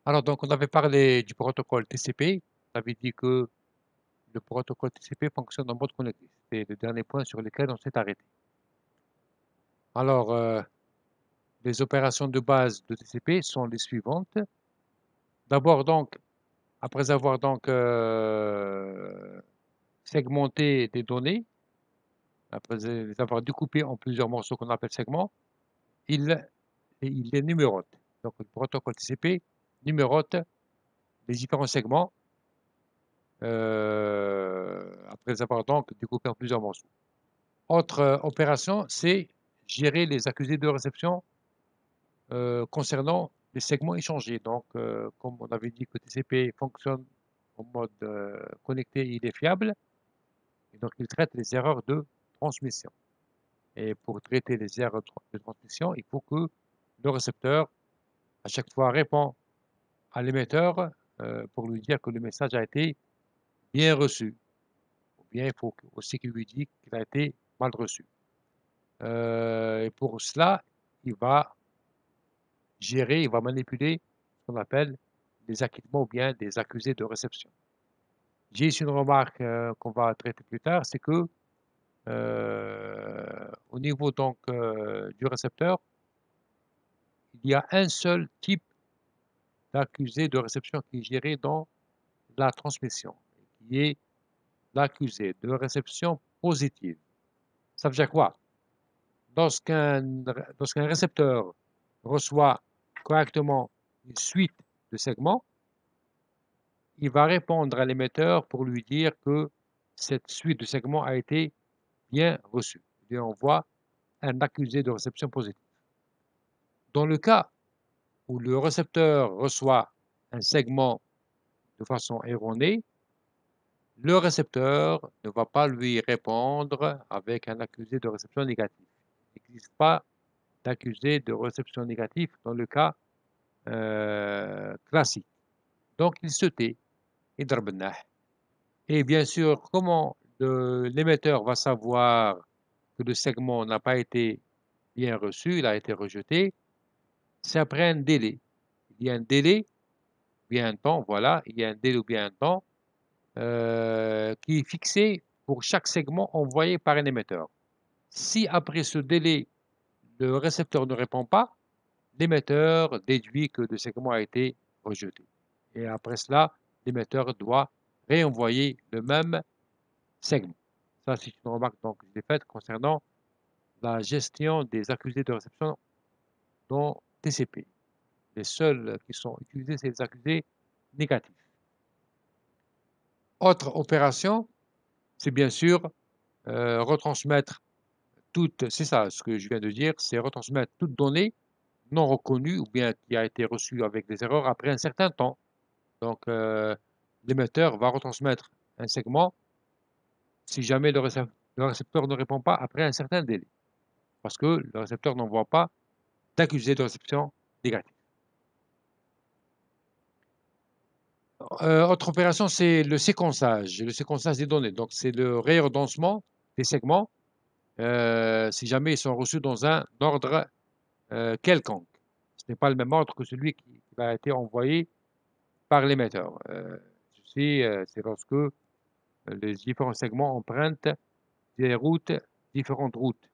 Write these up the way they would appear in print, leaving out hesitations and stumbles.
Alors donc on avait parlé du protocole TCP. On avait dit que le protocole TCP fonctionne en mode connecté. C'était le dernier point sur lequel on s'est arrêté. Alors, les opérations de base de TCP sont les suivantes. D'abord donc, après avoir donc segmenté des données, après les avoir découpées en plusieurs morceaux qu'on appelle segments, il, il les numérote. Donc le protocole TCP numérote les différents segments après avoir donc découpé en plusieurs morceaux. Autre opération, c'est gérer les accusés de réception concernant les segments échangés. Donc, comme on avait dit que TCP fonctionne en mode connecté, il est fiable, et donc il traite les erreurs de transmission. Et pour traiter les erreurs de transmission, il faut que le récepteur, à chaque fois, répond à l'émetteur pour lui dire que le message a été bien reçu. Ou bien il faut aussi qu'il lui dise qu'il a été mal reçu. Et pour cela, il va gérer, il va manipuler ce qu'on appelle des acquittements ou bien des accusés de réception. J'ai ici une remarque qu'on va traiter plus tard, c'est que au niveau donc du récepteur, il y a un seul type d'accusé de réception qui est géré dans la transmission, qui est l'accusé de réception positive. Ça veut dire quoi? Lorsqu'un récepteur reçoit correctement une suite de segments, il va répondre à l'émetteur pour lui dire que cette suite de segments a été bien reçue. Et on voit un accusé de réception positive. Dans le cas où le récepteur reçoit un segment de façon erronée, le récepteur ne va pas lui répondre avec un accusé de réception négatif. Il n'existe pas d'accusé de réception négatif dans le cas classique. Donc il se tait, il drbenah. Et bien sûr, comment l'émetteur va savoir que le segment n'a pas été bien reçu, il a été rejeté? C'est après un délai. Il y a un délai, bien un temps, voilà, il y a un délai ou bien un temps qui est fixé pour chaque segment envoyé par un émetteur. Si après ce délai, le récepteur ne répond pas, l'émetteur déduit que le segment a été rejeté. Et après cela, l'émetteur doit réenvoyer le même segment. Ça, c'est une remarque donc, que j'ai faite concernant la gestion des accusés de réception dans TCP. Les seuls qui sont utilisés, c'est les accusés négatifs. Autre opération, c'est bien sûr retransmettre toute, c'est ça ce que je viens de dire, c'est retransmettre toute donnée non reconnue ou bien qui a été reçue avec des erreurs après un certain temps. Donc, l'émetteur va retransmettre un segment si jamais le récepteur ne répond pas après un certain délai, parce que le récepteur n'envoie pas d'accusé de réception négatif. Autre opération, c'est le séquençage des données. Donc, c'est le réordonnement des segments si jamais ils sont reçus dans un ordre quelconque. Ce n'est pas le même ordre que celui qui a été envoyé par l'émetteur. Ceci, c'est lorsque les différents segments empruntent des routes, différentes routes.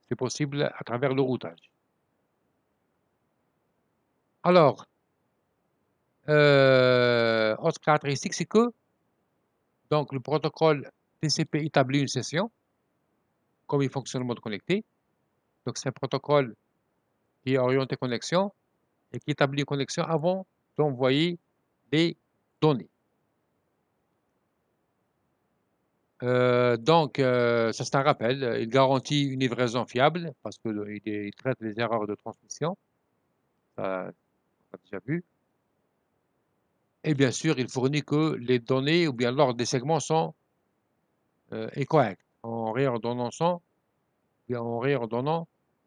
C'est possible à travers le routage. Alors, autre caractéristique, c'est que donc, le protocole TCP établit une session, comme il fonctionne en mode connecté. Donc, c'est un protocole qui est orienté connexion et qui établit une connexion avant d'envoyer des données. Ça c'est un rappel. Il garantit une livraison fiable parce qu'il traite les erreurs de transmission. Ça, on a déjà vu. Et bien sûr, il fournit que les données ou bien l'ordre des segments est correct en réordonnant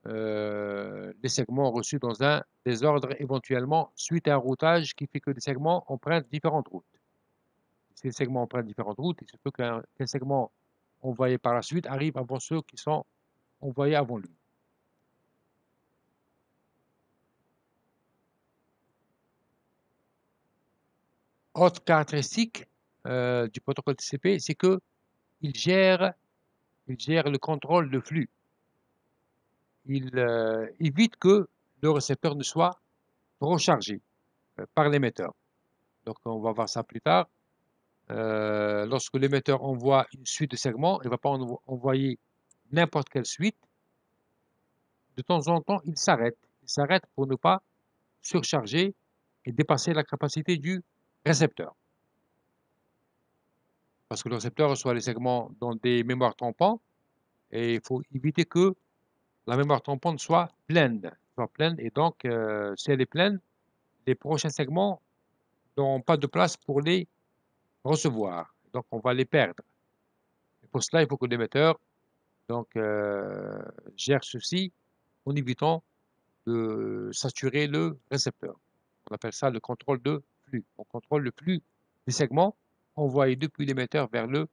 les segments reçus dans un désordre éventuellement suite à un routage qui fait que les segments empruntent différentes routes. Si les segments empruntent différentes routes, il se peut qu'un segment envoyé par la suite arrive avant ceux qui sont envoyés avant lui. Autre caractéristique du protocole TCP, c'est qu'il gère, il gère le contrôle de flux. Il évite que le récepteur ne soit trop chargé par l'émetteur. Donc on va voir ça plus tard. Lorsque l'émetteur envoie une suite de segments, il ne va pas envoyer n'importe quelle suite. De temps en temps, il s'arrête. Il s'arrête pour ne pas surcharger et dépasser la capacité du récepteur. Parce que le récepteur reçoit les segments dans des mémoires tampons et il faut éviter que la mémoire tampon soit pleine. Et donc, si elle est pleine, les prochains segments n'auront pas de place pour les recevoir. Donc, on va les perdre. Et pour cela, il faut que l'émetteur donc, gère ceci en évitant de saturer le récepteur. On appelle ça le contrôle de flux. On contrôle le flux des segments envoyés depuis l'émetteur vers le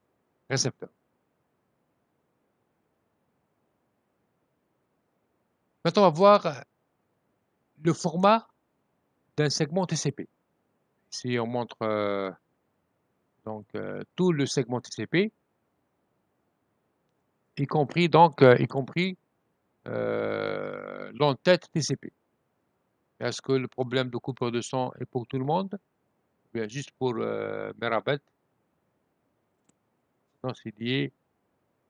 récepteur. Maintenant, on va voir le format d'un segment TCP. Ici, on montre donc tout le segment TCP, y compris l'entête TCP. Est-ce que le problème de coupure de son est pour tout le monde? Ou bien juste pour Merabet? Non, c'est lié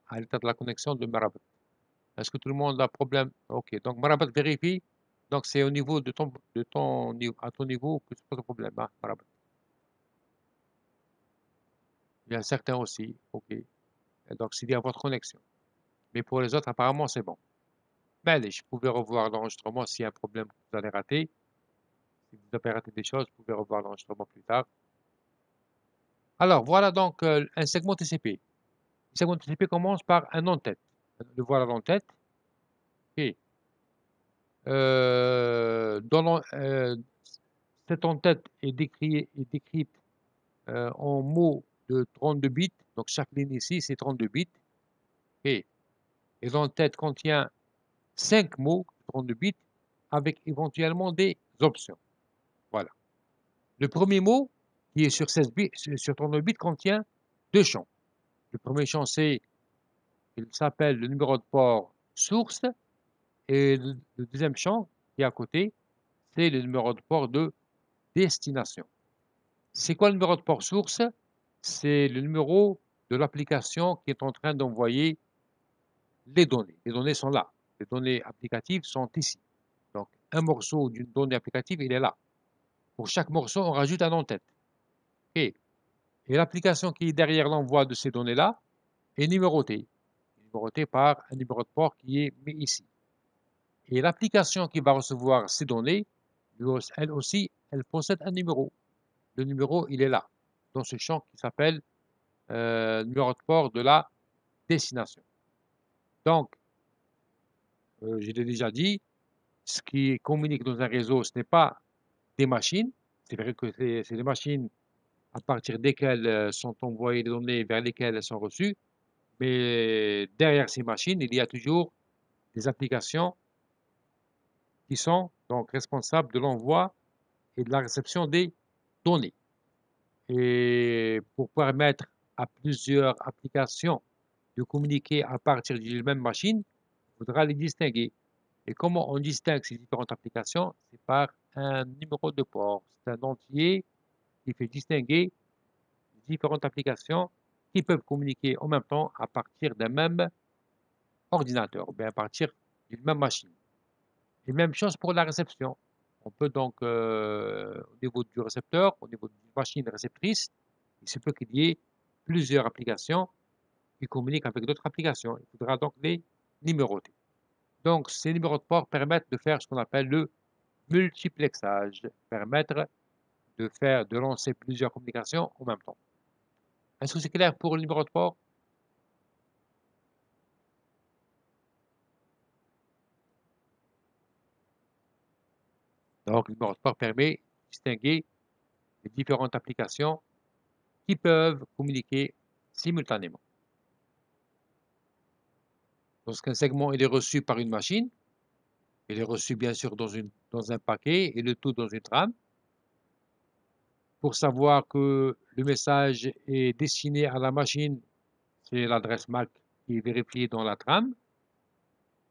à l'état de la connexion de Merabet. Est-ce que tout le monde a problème? Ok, donc Merabet vérifie. Donc c'est au niveau à ton niveau que c'est pas de problème, hein, Merabet. Il y a certains aussi, ok. Et donc c'est lié à votre connexion. Mais pour les autres, apparemment, c'est bon. Mais allez, je pouvais revoir l'enregistrement s'il y a un problème que vous allez rater. Si vous avez raté des choses, vous pouvez revoir l'enregistrement plus tard. Alors, voilà donc un segment TCP. Le segment TCP commence par un en-tête. Le voilà l'en-tête. Et cette en-tête est décrite en mots de 32 bits. Donc, chaque ligne ici, c'est 32 bits. Et l'en-tête contient 5 mots, 32 bits, avec éventuellement des options. Voilà. Le premier mot, qui est sur 16 bits, sur 32 bits, contient deux champs. Le premier champ, il s'appelle le numéro de port source, et le deuxième champ, qui est à côté, c'est le numéro de port de destination. C'est quoi le numéro de port source? C'est le numéro de l'application qui est en train d'envoyer les données. Les données sont là. Les données applicatives sont ici. Donc, un morceau d'une donnée applicative, il est là. Pour chaque morceau, on rajoute un en-tête. Et l'application qui est derrière l'envoi de ces données-là est numérotée. Numérotée par un numéro de port qui est mis ici. Et l'application qui va recevoir ces données, elle aussi, elle possède un numéro. Le numéro, il est là, dans ce champ qui s'appelle numéro de port de la destination. Donc, je l'ai déjà dit, ce qui communique dans un réseau, ce n'est pas des machines. C'est vrai que c'est des machines à partir desquelles sont envoyées les données vers lesquelles elles sont reçues. Mais derrière ces machines, il y a toujours des applications qui sont donc responsables de l'envoi et de la réception des données. Et pour permettre à plusieurs applications de communiquer à partir d'une même machine, il faudra les distinguer. Et comment on distingue ces différentes applications? C'est par un numéro de port. C'est un entier qui fait distinguer les différentes applications qui peuvent communiquer en même temps à partir d'un même ordinateur, ou bien à partir d'une même machine. Et même chose pour la réception. On peut donc, au niveau du récepteur, au niveau d'une machine réceptrice, il se peut qu'il y ait plusieurs applications qui communiquent avec d'autres applications. Il faudra donc les numéroter. Donc, ces numéros de port permettent de faire ce qu'on appelle le multiplexage, permettre de lancer plusieurs communications en même temps. Est-ce que c'est clair pour le numéro de port? Donc, le numéro de port permet de distinguer les différentes applications qui peuvent communiquer simultanément. Lorsqu'un segment est reçu par une machine, il est reçu bien sûr dans un paquet et le tout dans une trame. Pour savoir que le message est destiné à la machine, c'est l'adresse MAC qui est vérifiée dans la trame.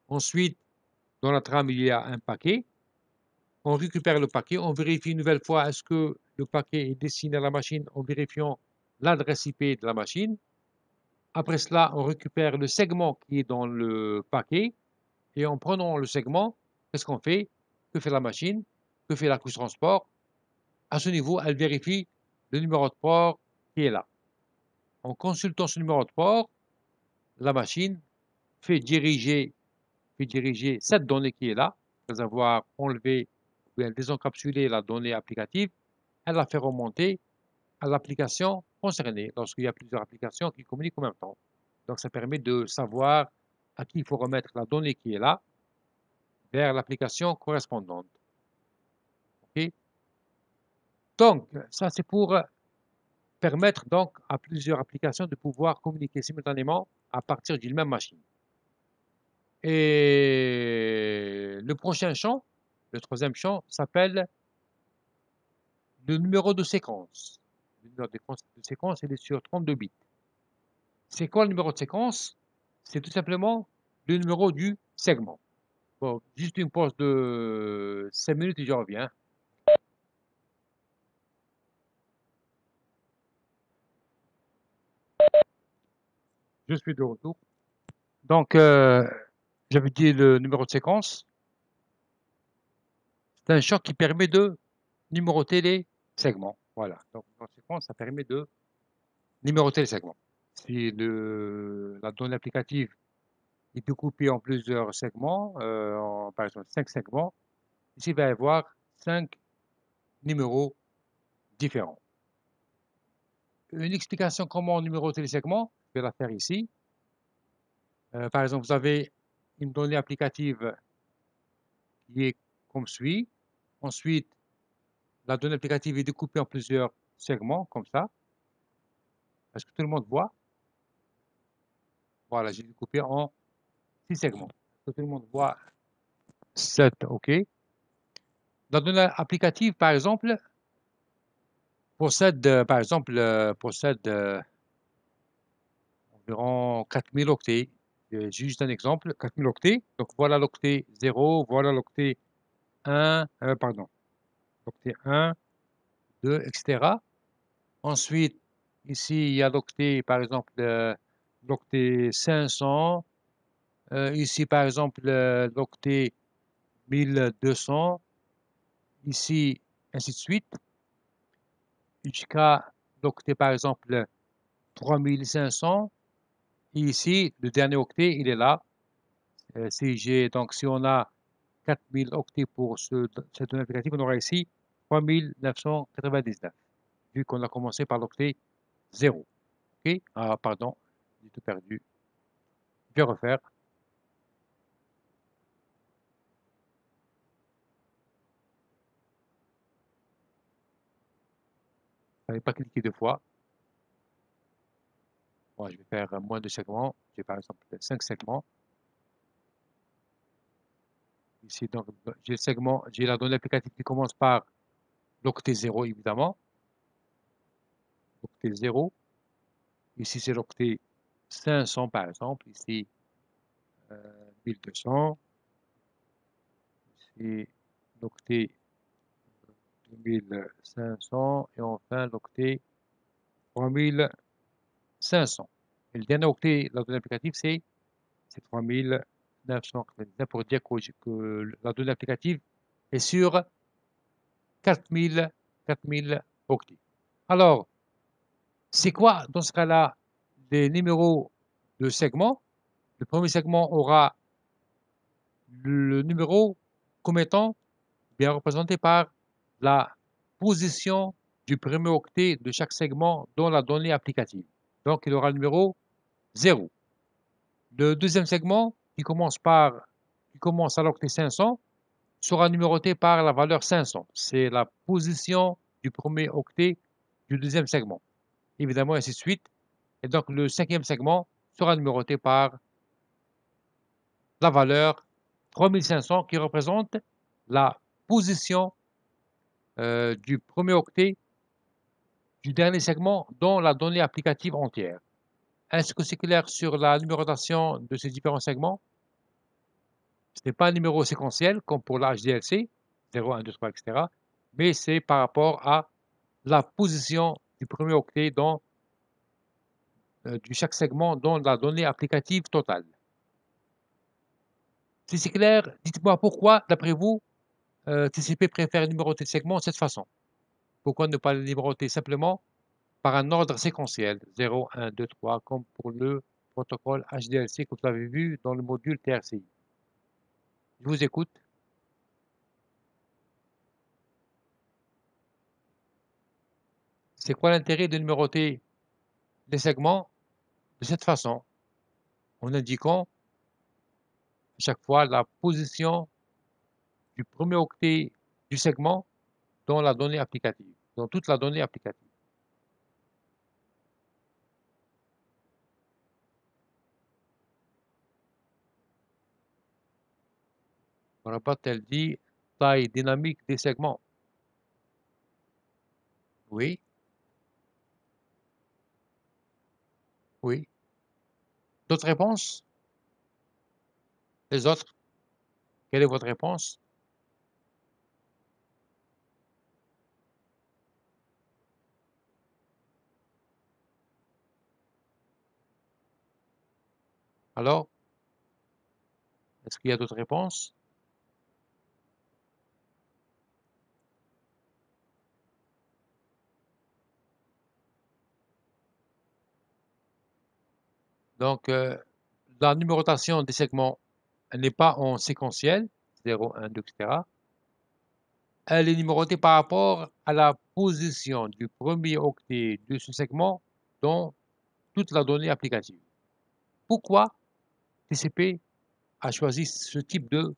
Ensuite, dans la trame, il y a un paquet. On récupère le paquet, on vérifie une nouvelle fois est-ce que le paquet est destiné à la machine en vérifiant l'adresse IP de la machine. Après cela, on récupère le segment qui est dans le paquet et en prenant le segment, qu'est-ce qu'on fait? Que fait la machine? Que fait la couche transport? À ce niveau, elle vérifie le numéro de port qui est là. En consultant ce numéro de port, la machine fait diriger cette donnée qui est là, après avoir enlevé ou bien désencapsulé la donnée applicative, elle la fait remonter à l'application concernée lorsqu'il y a plusieurs applications qui communiquent en même temps. Donc, ça permet de savoir à qui il faut remettre la donnée qui est là vers l'application correspondante. OK? Donc, ça, c'est pour permettre donc à plusieurs applications de pouvoir communiquer simultanément à partir d'une même machine. Et le prochain champ, le troisième champ, s'appelle le numéro de séquence. Le numéro de séquence, il est sur 32 bits. C'est quoi le numéro de séquence? C'est tout simplement le numéro du segment. Bon, juste une pause de 5 minutes et je reviens. Je suis de retour. Donc, j'avais dit le numéro de séquence. C'est un champ qui permet de numéroter les segments. Voilà. Donc, le numéro de séquence, ça permet de numéroter les segments. Si la donnée applicative est découpée en plusieurs segments, par exemple 5 segments, ici, il va y avoir 5 numéros différents. Une explication comment numéroter les segments, je vais la faire ici. Par exemple, vous avez une donnée applicative qui est comme suit. Ensuite, la donnée applicative est découpée en plusieurs segments, comme ça. Est-ce que tout le monde voit? Voilà, j'ai découpé en 6 segments. Est-ce que tout le monde voit 7? OK. La donnée applicative, par exemple, possède environ 4000 octets. J'ai juste un exemple, 4000 octets. Donc, voilà l'octet 0, voilà l'octet 1, pardon, l'octet 1, 2, etc. Ensuite, ici, il y a l'octet, par exemple, l'octet 500. Ici, par exemple, l'octet 1200. Ici, ainsi de suite. Jusqu'à l'octet, par exemple, 3500. Et ici, le dernier octet, il est là. Si on a 4000 octets pour cette donnée applicative, on aura ici 3999, vu qu'on a commencé par l'octet 0. OK? Ah, pardon, j'ai tout perdu. Je vais refaire. Je n'avais pas cliqué deux fois. Bon, je vais faire moins de segments. J'ai par exemple 5 segments. Ici, donc, j'ai le segment, j'ai la donnée applicative qui commence par l'octet 0, évidemment. L'octet 0. Ici, c'est l'octet 500, par exemple. Ici, 1200. Ici, l'octet 2500. Et enfin, l'octet 3500. Et le dernier octet de la donnée applicative, c'est 3999 pour dire que la donnée applicative est sur 4000 octets. Alors, c'est quoi dans ce cas-là les numéros de segment? Le premier segment aura le numéro comme étant bien représenté par la position du premier octet de chaque segment dans la donnée applicative. Donc, il aura le numéro 0. Le deuxième segment, qui commence à l'octet 500, sera numéroté par la valeur 500. C'est la position du premier octet du deuxième segment. Évidemment, ainsi de suite. Et donc, le cinquième segment sera numéroté par la valeur 3500 qui représente la position du premier octet du dernier segment dans la donnée applicative entière. Est-ce que c'est clair sur la numérotation de ces différents segments? Ce n'est pas un numéro séquentiel comme pour la HDLC, 0, 1, 2, 3, etc., mais c'est par rapport à la position du premier octet dans de chaque segment dans la donnée applicative totale. Si c'est clair, dites-moi pourquoi, d'après vous, TCP préfère numéroter le segment de cette façon? Pourquoi ne pas le numéroter simplement par un ordre séquentiel, 0, 1, 2, 3, comme pour le protocole HDLC que vous avez vu dans le module TRCI? Je vous écoute. C'est quoi l'intérêt de numéroter les segments de cette façon, en indiquant à chaque fois la position du premier octet du segment dans la donnée applicative, dans toute la donnée applicative? Rabat, elle dit taille dynamique des segments. Oui, oui. D'autres réponses? Les autres? Quelle est votre réponse? Alors, est-ce qu'il y a d'autres réponses? Donc, la numérotation des segments, elle n'est pas en séquentiel, 0, 1, 2, etc. Elle est numérotée par rapport à la position du premier octet de ce segment dans toute la donnée applicative. Pourquoi TCP a choisi ce type de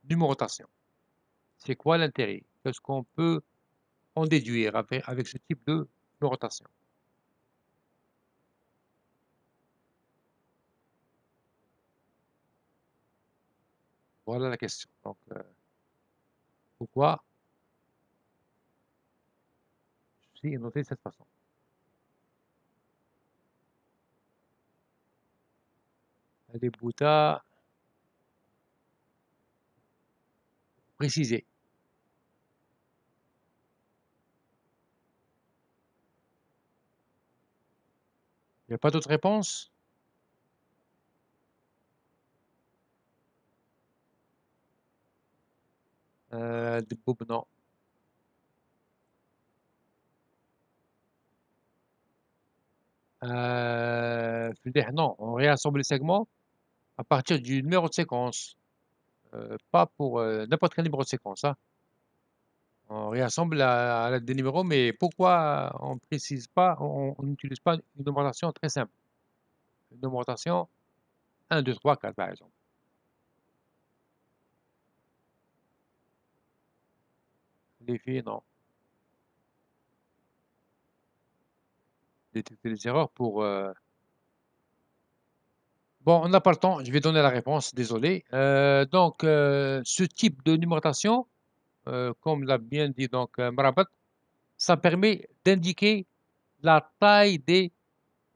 numérotation? C'est quoi l'intérêt? Qu'est-ce qu'on peut en déduire avec ce type de numérotation? Voilà la question. Donc, pourquoi ceci est noté de cette façon? Les Bouddha précisé. Il n'y a pas d'autre réponse? Non. Non, on réassemble les segments à partir du numéro de séquence, pas pour n'importe quel numéro de séquence, hein. On réassemble à l'aide des numéros, mais pourquoi on précise pas, on n'utilise pas une numérotation très simple? Une numérotation 1, 2, 3, 4, par exemple. Les filles, non. Détecter les erreurs pour. Bon, on n'a pas le temps, je vais donner la réponse, désolé. Donc, ce type de numérotation, comme l'a bien dit donc Marabat, ça permet d'indiquer la taille des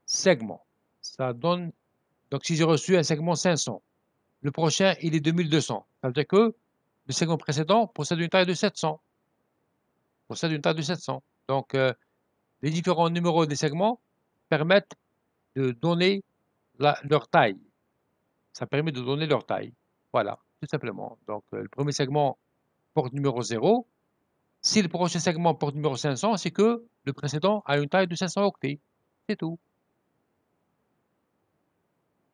segments. Ça donne, donc si j'ai reçu un segment 500, le prochain il est 2200. Ça veut dire que le segment précédent possède une taille de 700. Possède une taille de 700. Donc, les différents numéros des segments permettent de donner leur taille. Ça permet de donner leur taille. Voilà, tout simplement. Donc, le premier segment porte numéro 0. Si le prochain segment porte numéro 500, c'est que le précédent a une taille de 500 octets. C'est tout.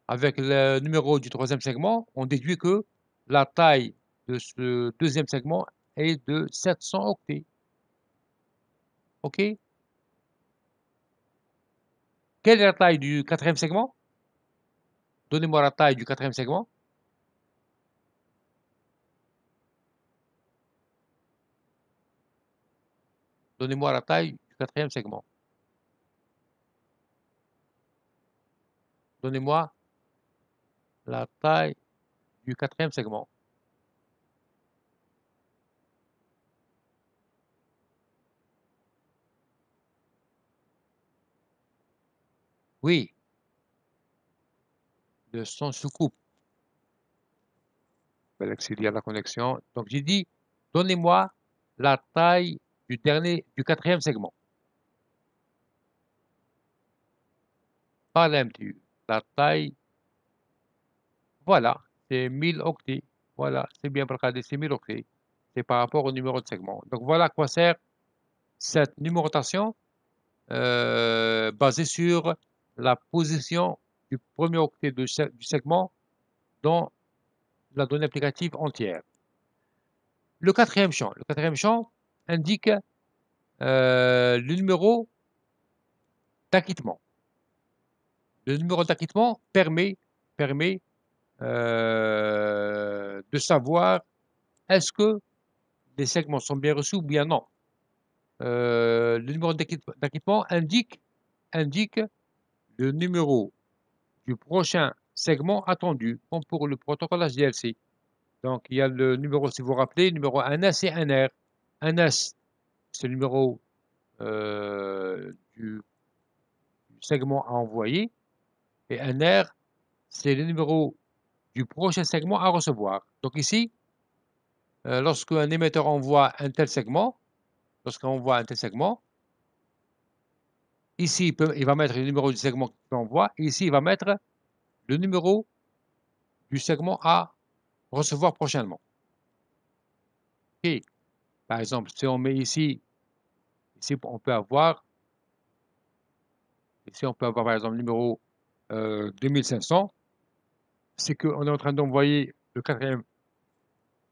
Avec le numéro du troisième segment, on déduit que la taille de ce deuxième segment est de 700 octets. OK? Quelle est la taille du quatrième segment? Donnez-moi la taille du quatrième segment. Donnez-moi la taille du quatrième segment. Donnez-moi la taille du quatrième segment. Oui, le son se coupe. S'il y a la connexion. Donc, j'ai dit, donnez-moi la taille du quatrième segment. Pas l'MTU. La taille, voilà, c'est 1000 octets. Voilà, c'est bien regardé, c'est 1000 octets. C'est par rapport au numéro de segment. Donc, voilà à quoi sert cette numérotation basée sur la position du premier octet du segment dans la donnée applicative entière. Le quatrième champ indique le numéro d'acquittement. Le numéro d'acquittement permet de savoir est-ce que les segments sont bien reçus ou bien non. Le numéro d'acquittement indique le numéro du prochain segment attendu, comme pour le protocole HDLC. Donc, il y a le numéro, si vous vous rappelez, numéro 1S et 1R. 1S, c'est le numéro du segment à envoyer, et 1R, c'est le numéro du prochain segment à recevoir. Donc ici, lorsque un émetteur envoie un tel segment, lorsqu'on envoie un tel segment, ici, il va mettre le numéro du segment qu'il envoie, et ici, il va mettre le numéro du segment à recevoir prochainement. Et, par exemple, si on met ici on peut avoir, par exemple, le numéro 2500, c'est qu'on est en train d'envoyer le quatrième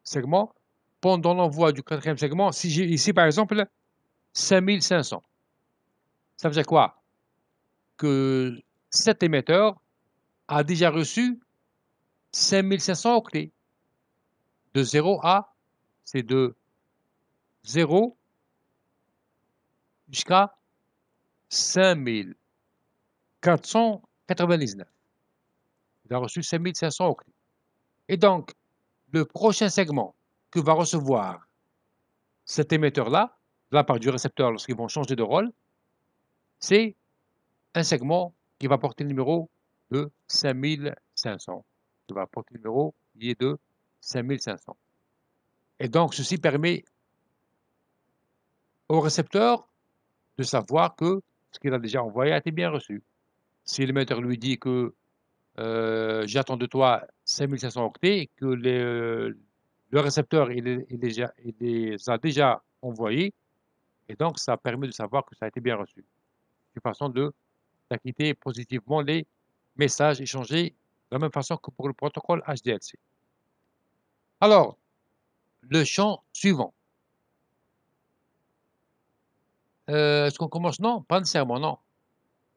segment. Pendant l'envoi du quatrième segment, si j'ai ici, par exemple, 5500, ça veut dire quoi? Que cet émetteur a déjà reçu 5500 octets. De 0 à, c'est de 0 jusqu'à 5499. Il a reçu 5500 octets. Et donc, le prochain segment que va recevoir cet émetteur-là, de la part du récepteur lorsqu'ils vont changer de rôle, c'est un segment qui va porter le numéro de 5500. Qui va porter le numéro qui est de 5500. Et donc, ceci permet au récepteur de savoir que ce qu'il a déjà envoyé a été bien reçu. Si l'émetteur lui dit que j'attends de toi 5500 octets et que le récepteur il les a déjà envoyés, et donc ça permet de savoir que ça a été bien reçu. C'est une façon d'acquitter positivement les messages échangés de la même façon que pour le protocole HDLC. Alors, le champ suivant. Est-ce qu'on commence? Non, pas nécessairement, non.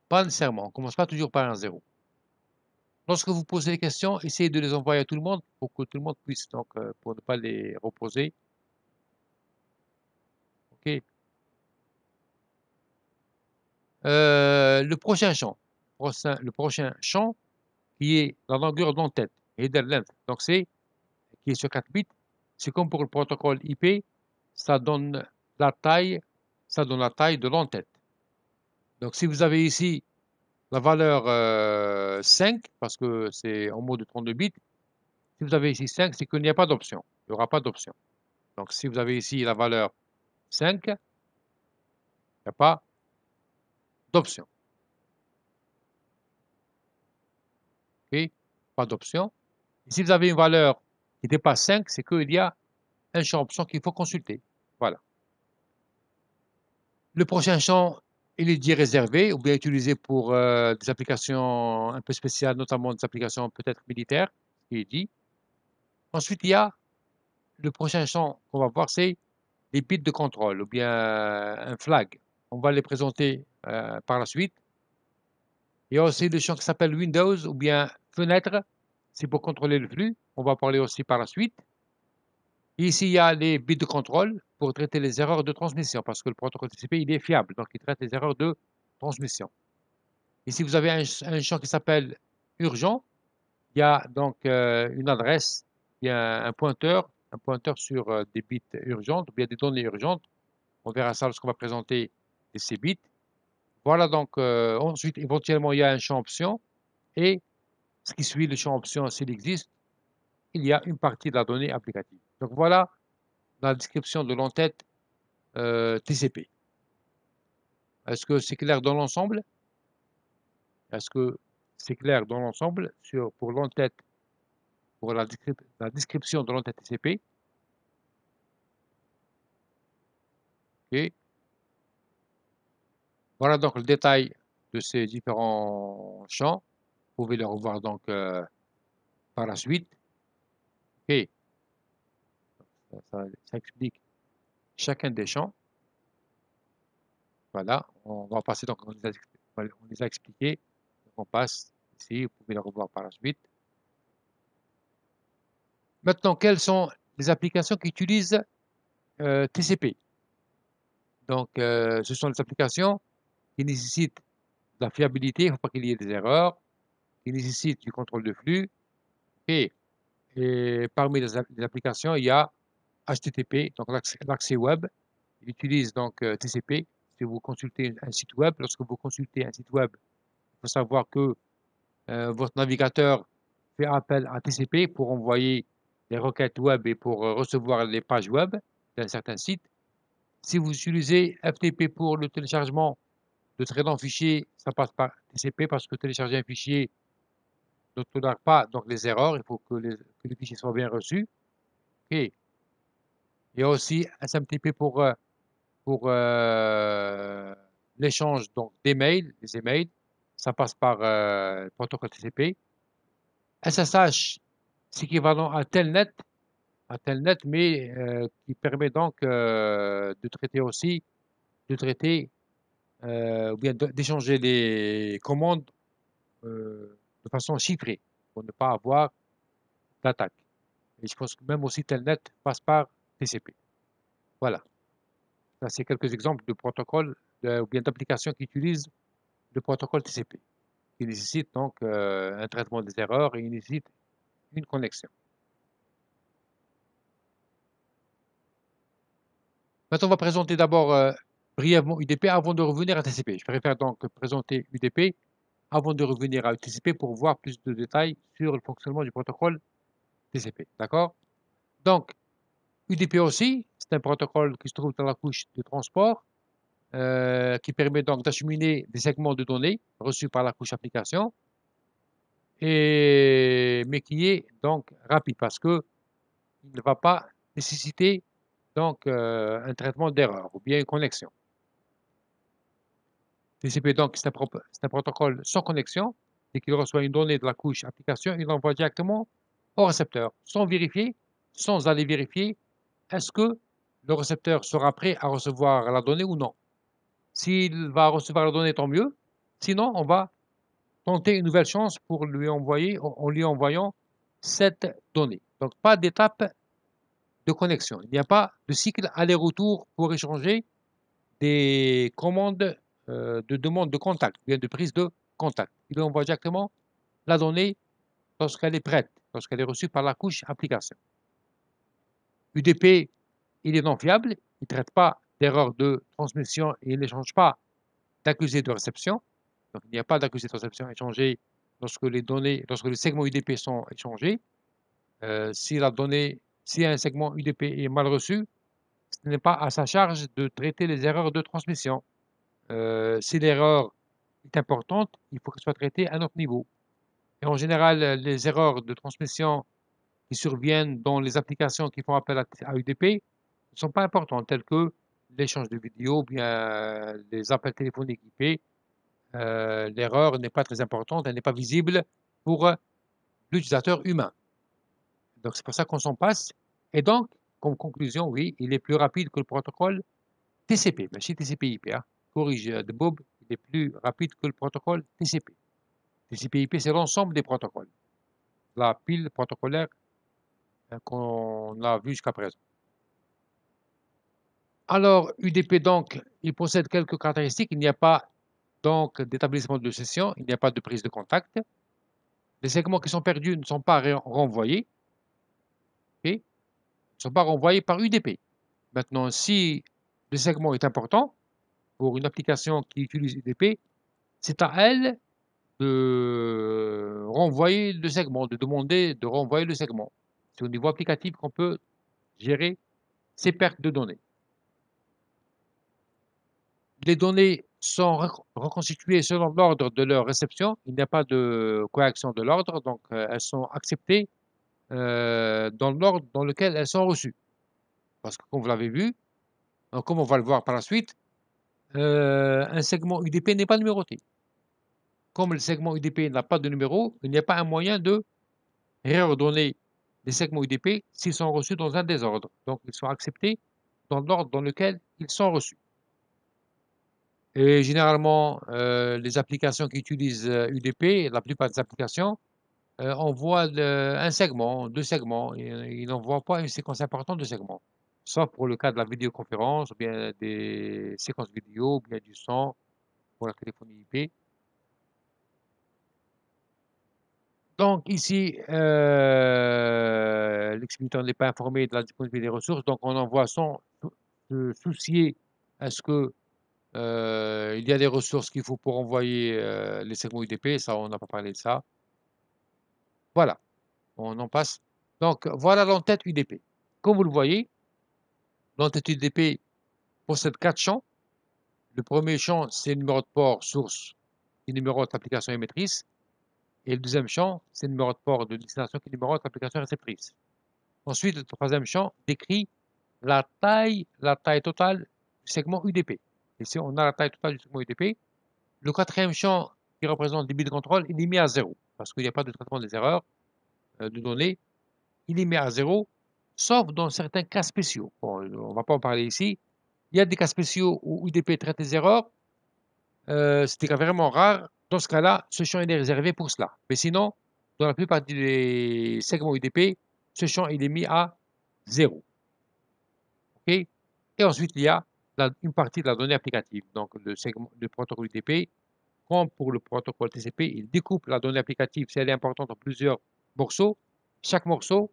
Pas nécessairement. On ne commence pas toujours par un zéro. Lorsque vous posez des questions, essayez de les envoyer à tout le monde pour que tout le monde puisse, donc, pour ne pas les reposer. OK. Le prochain champ qui est la longueur d'entête, header length. Donc, qui est sur 4 bits. C'est comme pour le protocole IP, ça donne la taille, ça donne la taille de l'entête. Donc, si vous avez ici la valeur 5, parce que c'est en mode de 32 bits, si vous avez ici 5, c'est qu'il n'y a pas d'option. Il n'y aura pas d'option. Donc, si vous avez ici la valeur 5, il n'y a pas d'option. OK? Pas d'option. Et si vous avez une valeur qui dépasse 5, c'est qu'il y a un champ option qu'il faut consulter. Voilà. Le prochain champ, il est dit réservé ou bien utilisé pour des applications un peu spéciales, notamment des applications peut-être militaires, ce qui est dit. Ensuite, il y a le prochain champ qu'on va voir, c'est les bits de contrôle ou bien un flag. On va les présenter par la suite. Il y a aussi le champ qui s'appelle Windows ou bien fenêtre, c'est pour contrôler le flux. On va parler aussi par la suite. Et ici, il y a les bits de contrôle pour traiter les erreurs de transmission parce que le protocole TCP, il est fiable, donc il traite les erreurs de transmission. Ici, vous avez un champ qui s'appelle urgent. Il y a donc une adresse, il y a un pointeur sur des bits urgentes ou bien des données urgentes. On verra ça lorsqu'on va présenter ces bits. Voilà donc, ensuite, éventuellement, il y a un champ option et ce qui suit le champ option, s'il existe, il y a une partie de la donnée applicative. Donc voilà la description de l'entête TCP. Est-ce que c'est clair dans l'ensemble? Est-ce que c'est clair dans l'ensemble pour l'entête, pour la description de l'entête TCP? Ok. Voilà donc le détail de ces différents champs. Vous pouvez les revoir donc par la suite. Ok. Ça explique chacun des champs. Voilà, on va passer donc, on les a expliqués. Donc on passe ici, vous pouvez les revoir par la suite. Maintenant, quelles sont les applications qui utilisent TCP? Donc, ce sont des applications qui nécessitent de la fiabilité, il ne faut pas qu'il y ait des erreurs, qui nécessitent du contrôle de flux. Et, et parmi les applications, il y a HTTP, donc l'accès web. Il utilise donc TCP. Si vous consultez un site web, lorsque vous consultez un site web, il faut savoir que votre navigateur fait appel à TCP pour envoyer les requêtes web et pour recevoir les pages web d'un certain site. Si vous utilisez FTP pour le téléchargement de très longs fichiers, ça passe par TCP parce que télécharger un fichier ne tolère pas donc les erreurs. Il faut que les fichiers soient bien reçus. Et il y a aussi SMTP pour l'échange donc des mails, les emails. Ça passe par protocole TCP. SSH, c'est équivalent à Telnet, mais qui permet donc de traiter aussi, de traiter ou bien d'échanger les commandes de façon chiffrée pour ne pas avoir d'attaque. Et je pense que même aussi Telnet passe par TCP. Voilà. Ça, c'est quelques exemples de protocoles ou bien d'applications qui utilisent le protocole TCP, qui nécessite donc un traitement des erreurs et il nécessite une connexion. Maintenant, on va présenter d'abord brièvement UDP avant de revenir à TCP. Je préfère donc présenter UDP avant de revenir à TCP pour voir plus de détails sur le fonctionnement du protocole TCP. D'accord? Donc, UDP aussi, c'est un protocole qui se trouve dans la couche de transport qui permet donc d'acheminer des segments de données reçus par la couche application, mais qui est donc rapide parce que il ne va pas nécessiter donc un traitement d'erreur ou bien une connexion. TCP donc c'est un protocole sans connexion, dès qu'il reçoit une donnée de la couche application, il l'envoie directement au récepteur, sans vérifier, sans aller vérifier est-ce que le récepteur sera prêt à recevoir la donnée ou non. S'il va recevoir la donnée, tant mieux. Sinon, on va tenter une nouvelle chance pour lui envoyer, en lui envoyant cette donnée. Donc, pas d'étape de connexion. Il n'y a pas de cycle aller-retour pour échanger des commandes de demande de contact, bien de prise de contact. Il lui envoie directement la donnée lorsqu'elle est prête, lorsqu'elle est reçue par la couche application. UDP, il est non fiable, il ne traite pas d'erreur de transmission et il n'échange pas d'accusé de réception. Donc, il n'y a pas d'accusé de réception échangé lorsque les segments UDP sont échangés. Si un segment UDP est mal reçu, ce n'est pas à sa charge de traiter les erreurs de transmission. Si l'erreur est importante, il faut qu'elle soit traitée à notre niveau. Et en général, les erreurs de transmission qui surviennent dans les applications qui font appel à UDP ne sont pas importantes, telles que l'échange de vidéos, bien les appels téléphoniques IP. L'erreur n'est pas très importante, elle n'est pas visible pour l'utilisateur humain. Donc c'est pour ça qu'on s'en passe. Et donc, comme conclusion, oui, il est plus rapide que le protocole TCP. Mais c'est TCP/IP, hein. Corrige de Bob, il est plus rapide que le protocole TCP. TCP/IP, c'est l'ensemble des protocoles. La pile protocolaire qu'on a vue jusqu'à présent. Alors, UDP, donc, il possède quelques caractéristiques. Il n'y a pas donc d'établissement de session, il n'y a pas de prise de contact. Les segments qui sont perdus ne sont pas renvoyés. Okay, ne sont pas renvoyés par UDP. Maintenant, si le segment est important, pour une application qui utilise UDP, c'est à elle de renvoyer le segment, de demander de renvoyer le segment. C'est au niveau applicatif qu'on peut gérer ces pertes de données. Les données sont reconstituées selon l'ordre de leur réception. Il n'y a pas de correction de l'ordre, donc elles sont acceptées dans l'ordre dans lequel elles sont reçues. Parce que comme vous l'avez vu, comme on va le voir par la suite, un segment UDP n'est pas numéroté. Comme le segment UDP n'a pas de numéro, il n'y a pas un moyen de réordonner les segments UDP s'ils sont reçus dans un désordre. Donc, ils sont acceptés dans l'ordre dans lequel ils sont reçus. Et généralement, les applications qui utilisent UDP, la plupart des applications, envoient un segment, deux segments. Ils n'envoient pas une séquence importante de segments. Sauf pour le cas de la vidéoconférence, ou bien des séquences vidéo, ou bien du son pour la téléphonie IP. Donc ici, l'expéditeur n'est pas informé de la disponibilité des ressources, donc on envoie sans se soucier à ce que il y a des ressources qu'il faut pour envoyer les segments UDP, ça on n'a pas parlé de ça. Voilà, on en passe. Donc voilà l'entête UDP. Comme vous le voyez, l'entête UDP possède 4 champs. Le premier champ, c'est le numéro de port source qui numérote l'application émettrice. Et le deuxième champ, c'est le numéro de port de destination qui numérote l'application réceptrice. Ensuite, le troisième champ décrit la taille totale du segment UDP. Ici, on a la taille totale du segment UDP. Le quatrième champ, qui représente les bits de contrôle, il est mis à 0, parce qu'il n'y a pas de traitement des erreurs de données. Il est mis à 0, sauf dans certains cas spéciaux. Bon, on ne va pas en parler ici. Il y a des cas spéciaux où UDP traite les erreurs. C'est des cas vraiment rares. Dans ce cas-là, ce champ il est réservé pour cela. Mais sinon, dans la plupart des segments UDP, ce champ il est mis à 0. OK? Et ensuite, il y a une partie de la donnée applicative. Donc, le protocole UDP, comme pour le protocole TCP, il découpe la donnée applicative si elle est importante en plusieurs morceaux. Chaque morceau,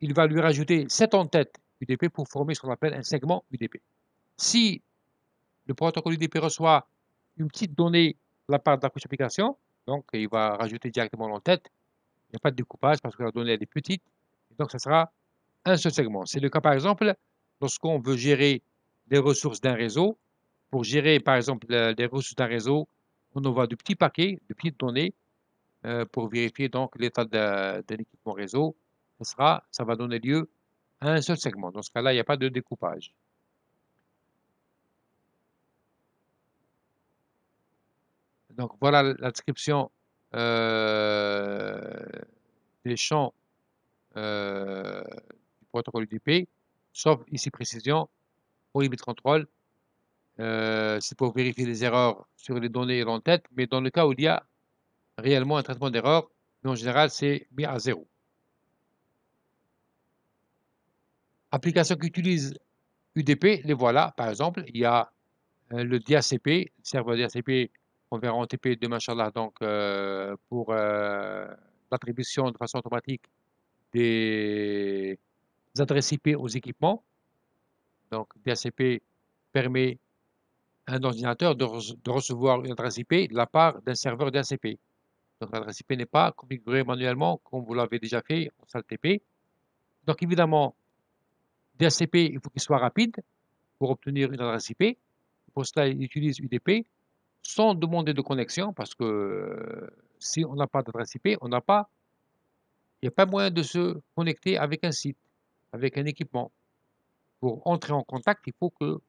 il va lui rajouter 7 entêtes UDP pour former ce qu'on appelle un segment UDP. Si le protocole UDP reçoit une petite donnée de la part de la couche application, donc il va rajouter directement l'entête. Il n'y a pas de découpage parce que la donnée elle est petite. Et donc, ça sera un seul segment. C'est le cas, par exemple, lorsqu'on veut gérer les ressources d'un réseau. Pour gérer, par exemple, les ressources d'un réseau, on envoie de petits paquets, de petites données pour vérifier donc l'état de l'équipement réseau. Ça va donner lieu à un seul segment. Dans ce cas-là, il n'y a pas de découpage. Donc, voilà la description des champs du protocole UDP, sauf ici précision, pour les bits contrôle, c'est pour vérifier les erreurs sur les données en-tête, mais dans le cas où il y a réellement un traitement d'erreur, mais en général, c'est mis à 0. Applications qui utilisent UDP, les voilà, par exemple, il y a le DHCP, le serveur DHCP, on verra en TP demain, Inch'Allah, donc pour l'attribution de façon automatique des adresses IP aux équipements. Donc, DHCP permet à un ordinateur de recevoir une adresse IP de la part d'un serveur DHCP. Donc, l'adresse IP n'est pas configurée manuellement comme vous l'avez déjà fait en salle TP. Donc, évidemment, DHCP, il faut qu'il soit rapide pour obtenir une adresse IP. Pour cela, il utilise UDP sans demander de connexion parce que si on n'a pas d'adresse IP, il n'y a pas moyen de se connecter avec un site, avec un équipement. Pour entrer en contact, il faut que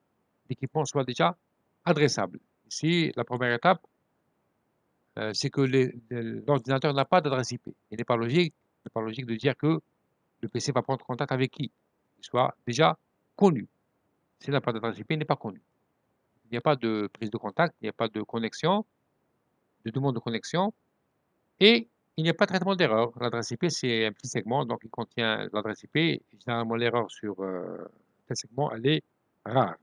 l'équipement soit déjà adressable. Ici, la première étape, c'est que l'ordinateur n'a pas d'adresse IP. Il n'est pas logique de dire que le PC va prendre contact avec qui? Il soit déjà connu. S'il n'a pas d'adresse IP, il n'est pas connu. Il n'y a pas de prise de contact, il n'y a pas de connexion, de demande de connexion, et il n'y a pas de traitement d'erreur. L'adresse IP, c'est un petit segment, donc il contient l'adresse IP, et généralement l'erreur sur tel segment, elle est rare.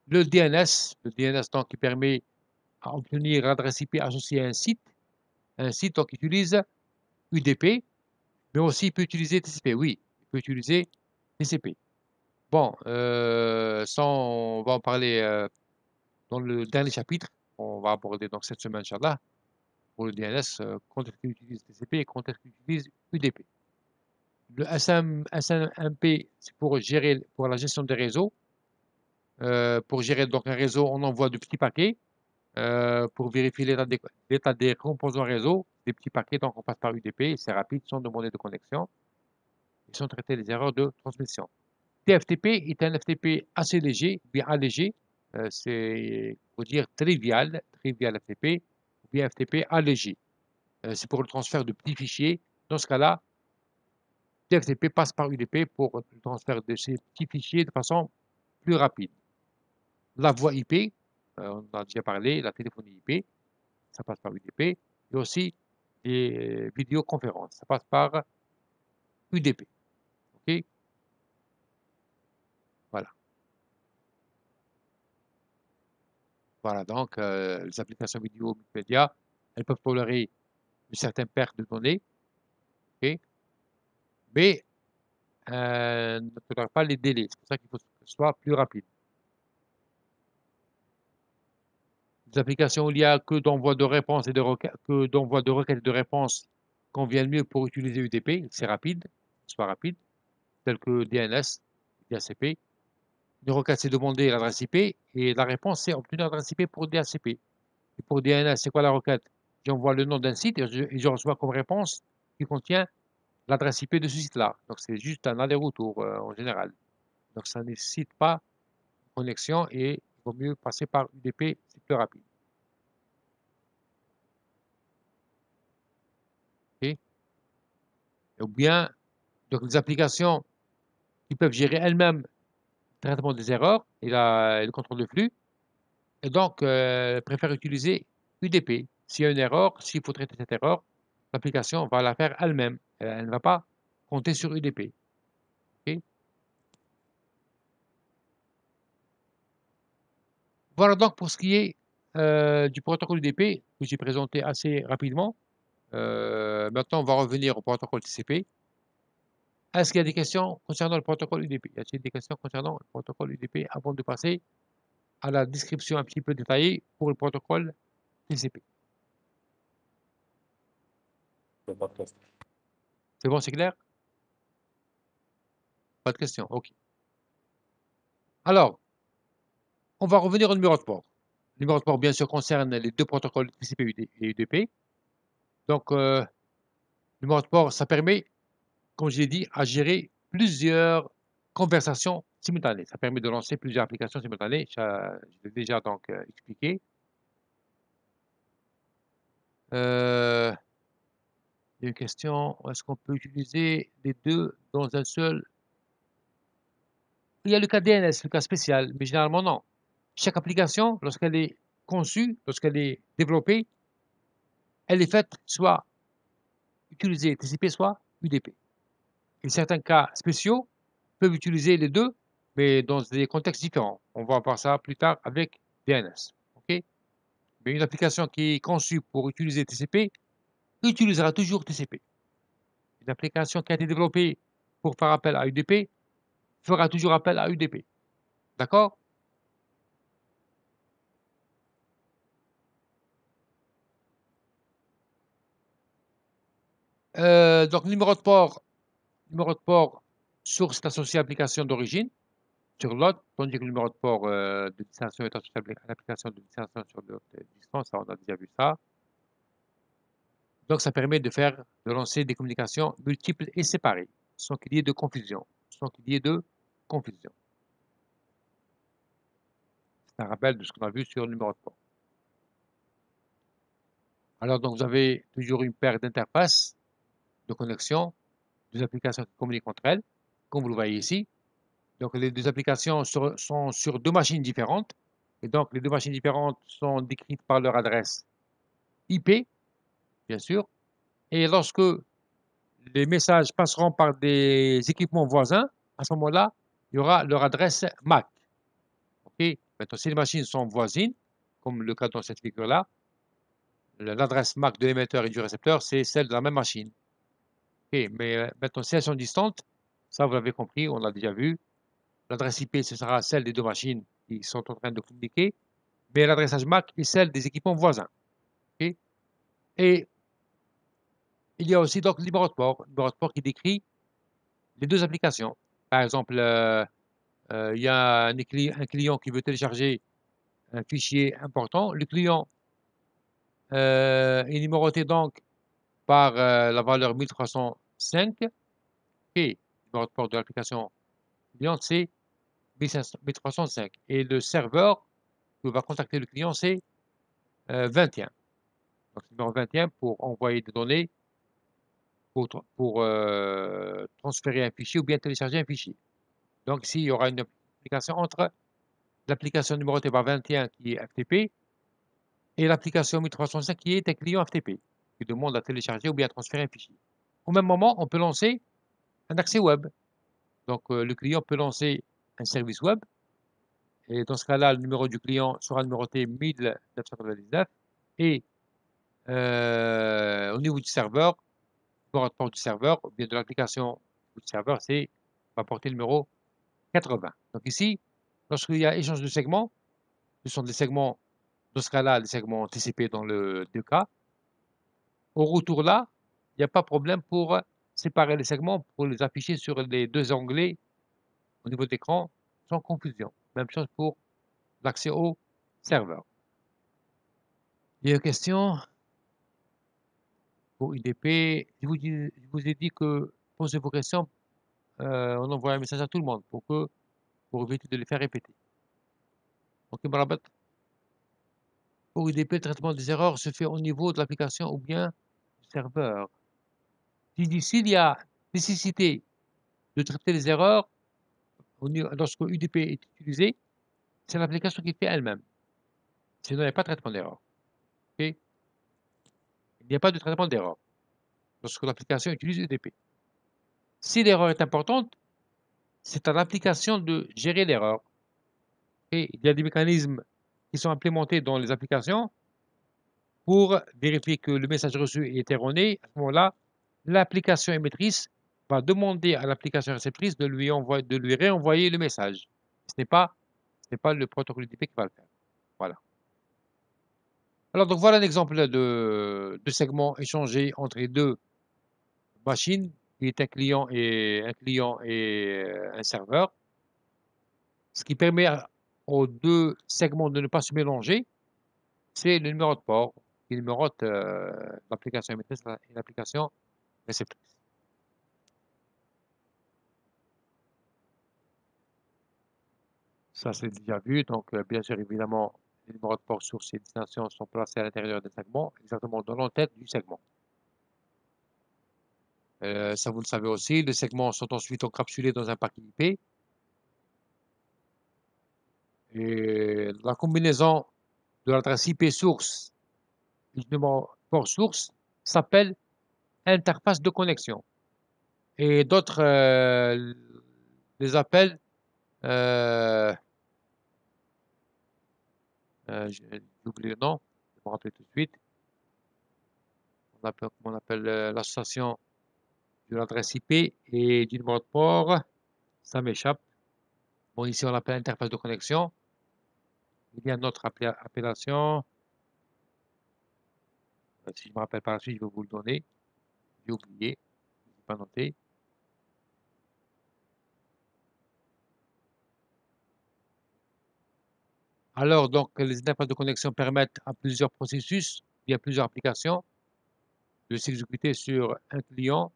Le DNS donc, qui permet à obtenir l'adresse IP associée à un site donc utilise UDP, mais aussi il peut utiliser TCP. Oui, il peut utiliser TCP. Bon, ça, on va en parler dans le dernier chapitre. On va aborder donc cette semaine, Inch'Allah, pour le DNS, quand est-ce qu'il utilise TCP et quand est-ce qu'il utilise UDP. Le SNMP, c'est pour gérer, pour la gestion des réseaux. Pour gérer donc un réseau, on envoie de petits paquets. Pour vérifier l'état des composants réseau, des petits paquets, donc on passe par UDP, c'est rapide, sans demander de connexion, et sans traiter les erreurs de transmission. TFTP est un FTP assez léger, bien allégé, c'est pour dire trivial FTP, ou bien FTP allégé. C'est pour le transfert de petits fichiers. Dans ce cas-là, TFTP passe par UDP pour le transfert de ces petits fichiers de façon plus rapide. La voie IP, on en a déjà parlé, la téléphonie IP, ça passe par UDP, et aussi les vidéoconférences, ça passe par UDP. OK? Voilà. Voilà, donc les applications vidéo multimédia, elles peuvent tolérer une certaine perte de données, OK? Mais ne tolèrent pas les délais. C'est pour ça qu'il faut que ce soit plus rapide. Les applications où il y a que d'envoi de réponse et de requêtes, que d'envoi de requêtes et de réponses conviennent mieux pour utiliser UDP, c'est rapide, soit rapide, tel que DNS, DHCP. Une requête, c'est demander l'adresse IP et la réponse, c'est obtenir l'adresse IP pour DHCP. Et pour DNS, c'est quoi la requête? J'envoie le nom d'un site et je reçois comme réponse qui contient l'adresse IP de ce site-là. Donc, c'est juste un aller-retour en général. Donc, ça ne nécessite pas de connexion et il vaut mieux passer par UDP, c'est plus rapide. OK? Ou bien, donc, les applications qui peuvent gérer elles-mêmes le traitement des erreurs et le contrôle de flux, et donc préfèrent utiliser UDP. S'il y a une erreur, s'il faut traiter cette erreur, l'application va la faire elle-même. Elle ne va pas compter sur UDP. OK? Voilà donc pour ce qui est du protocole UDP que j'ai présenté assez rapidement. Maintenant, on va revenir au protocole TCP. Est-ce qu'il y a des questions concernant le protocole UDP? Y a-t-il des questions concernant le protocole UDP avant de passer à la description un petit peu détaillée pour le protocole TCP? C'est bon, c'est clair? Pas de questions? OK. Alors, on va revenir au numéro de port. Le numéro de port, bien sûr, concerne les deux protocoles TCP et UDP. Donc, le numéro de port, ça permet, comme je l'ai dit, à gérer plusieurs conversations simultanées. Ça permet de lancer plusieurs applications simultanées. Je l'ai déjà donc expliqué. Il y a une question, est-ce qu'on peut utiliser les deux dans un seul? Il y a le cas DNS, le cas spécial, mais généralement non. Chaque application, lorsqu'elle est conçue, lorsqu'elle est développée, elle est faite soit utiliser TCP, soit UDP. Et certains cas spéciaux peuvent utiliser les deux, mais dans des contextes différents. On va voir ça plus tard avec DNS. OK? Mais une application qui est conçue pour utiliser TCP utilisera toujours TCP. Une application qui a été développée pour faire appel à UDP fera toujours appel à UDP. D'accord? Donc, numéro de port source est associé à l'application d'origine sur l'autre, tandis que le numéro de port de destination est associé à l'application de destination sur l'autre distance. Ça, on a déjà vu ça. Donc, ça permet de lancer des communications multiples et séparées, sans qu'il y ait de confusion. Sans qu'il y ait de confusion. C'est un rappel de ce qu'on a vu sur le numéro de port. Alors, donc, vous avez toujours une paire d'interfaces de connexion, deux applications qui communiquent entre elles, comme vous le voyez ici. Donc, les deux applications sont sur deux machines différentes. Et donc, les deux machines différentes sont décrites par leur adresse IP, bien sûr. Et lorsque les messages passeront par des équipements voisins, à ce moment-là, il y aura leur adresse MAC. OK? Maintenant, si les machines sont voisines, comme le cas dans cette figure-là, l'adresse MAC de l'émetteur et du récepteur, c'est celle de la même machine. OK? Mais maintenant, si elles sont distantes, ça, vous l'avez compris, on l'a déjà vu, l'adresse IP, ce sera celle des deux machines qui sont en train de communiquer, mais l'adressage MAC est celle des équipements voisins. Okay. Et il y a aussi donc le numéro de port qui décrit les deux applications. Par exemple, il y a un client qui veut télécharger un fichier important. Le client est numéroté donc par la valeur 1305 et le numéro de port de l'application cliente, c'est 1305. Et le serveur qui va contacter le client, c'est 21. Donc, numéro 21 pour envoyer des données, pour transférer un fichier ou bien télécharger un fichier. Donc, ici, il y aura une application entre l'application numérotée par 21 qui est FTP et l'application 1305 qui est un client FTP qui demande à télécharger ou bien à transférer un fichier. Au même moment, on peut lancer un accès web. Donc, le client peut lancer un service web et dans ce cas-là, le numéro du client sera numéroté 1999 et au niveau du serveur, le numéro du serveur ou bien de l'application du serveur, c'est va porter le numéro 80. Donc ici, lorsqu'il y a échange de segments, ce sont des segments, dans ce cas-là, des segments TCP dans le 2K. Au retour là, il n'y a pas de problème pour séparer les segments, pour les afficher sur les deux onglets au niveau de l'écran sans confusion. Même chose pour l'accès au serveur. Il y a une question pour UDP. Je vous ai dit que posez vos questions, on envoie un message à tout le monde pour éviter de les faire répéter. Ok, Marabat. Pour UDP, le traitement des erreurs se fait au niveau de l'application ou bien du serveur. S'il y a nécessité de traiter les erreurs lorsque UDP est utilisé, c'est l'application qui fait elle-même. Sinon, il n'y a pas de traitement d'erreur. Okay. Il n'y a pas de traitement d'erreur lorsque l'application utilise UDP. Si l'erreur est importante, c'est à l'application de gérer l'erreur. Et il y a des mécanismes qui sont implémentés dans les applications pour vérifier que le message reçu est erroné. À ce moment-là, l'application émettrice va demander à l'application réceptrice de lui réenvoyer le message. Ce n'est pas le protocole UDP qui va le faire. Voilà. Alors, donc voilà un exemple de segment échangé entre les deux machines, qui est un client et un serveur, ce qui permet aux deux segments de ne pas se mélanger, c'est le numéro de port qui numérote l'application émettrice et l'application réceptrice. Ça, c'est déjà vu. Donc, bien sûr, évidemment, les numéros de port source et destination sont placés à l'intérieur des segments, exactement dans l'entête du segment. Ça, vous le savez aussi. Les segments sont ensuite encapsulés dans un paquet IP. Et la combinaison de l'adresse IP source et du numéro port source s'appelle interface de connexion. Et d'autres les appellent, j'ai oublié le nom, je vais me rappeler tout de suite. On appelle l'association de l'adresse IP et du numéro de port. Ça m'échappe. Bon, ici, on l'appelle interface de connexion. Il y a une autre appellation. Si je me rappelle par la suite, je vais vous le donner. J'ai oublié. Je n'ai pas noté. Alors, donc, les interfaces de connexion permettent à plusieurs processus, il y a plusieurs applications, de s'exécuter sur un client,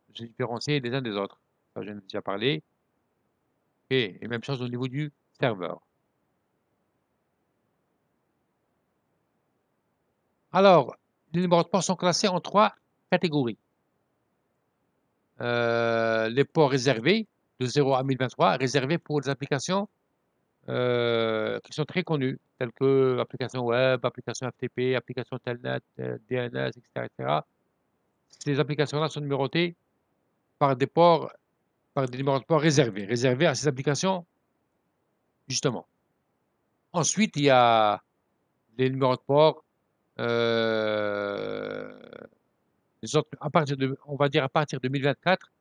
de se différencier les uns des autres. Ça, j'en ai déjà parlé. Et même chose au niveau du serveur. Alors, les numéros de port sont classés en 3 catégories. Les ports réservés, de 0 à 1023, réservés pour les applications qui sont très connues, telles que applications web, applications FTP, applications Telnet, DNS, etc., etc. Ces applications-là sont numérotées par des numéros de port réservés à ces applications, justement. Ensuite, il y a les numéros de port, les autres, on va dire à partir de 2024,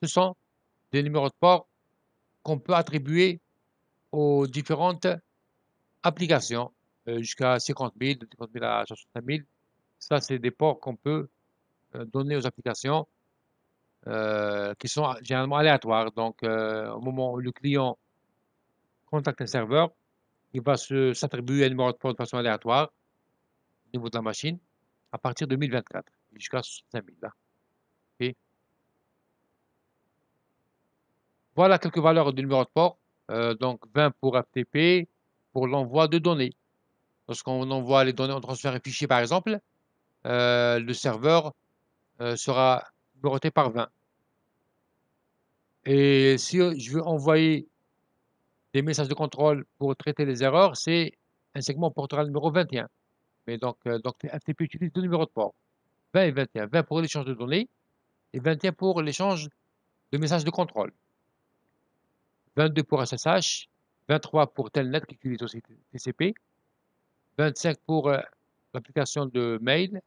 ce sont des numéros de port qu'on peut attribuer aux différentes applications, jusqu'à 50 000, de 50 000 à 65 000. Ça, c'est des ports qu'on peut donner aux applications qui sont généralement aléatoires. Donc, au moment où le client contacte un serveur, il va s'attribuer un numéro de port de façon aléatoire au niveau de la machine à partir de 1024 jusqu'à 65 000. Là. OK. Voilà quelques valeurs du numéro de port. Donc 20 pour FTP pour l'envoi de données. Lorsqu'on envoie les données, on transfère un fichier par exemple, le serveur sera numéroté par 20. Et si je veux envoyer des messages de contrôle pour traiter les erreurs, c'est un segment portera le numéro 21. Mais donc FTP utilise deux numéros de port, 20 et 21. 20 pour l'échange de données et 21 pour l'échange de messages de contrôle. 22 pour SSH, 23 pour Telnet qui utilise aussi TCP, 25 pour l'application de mail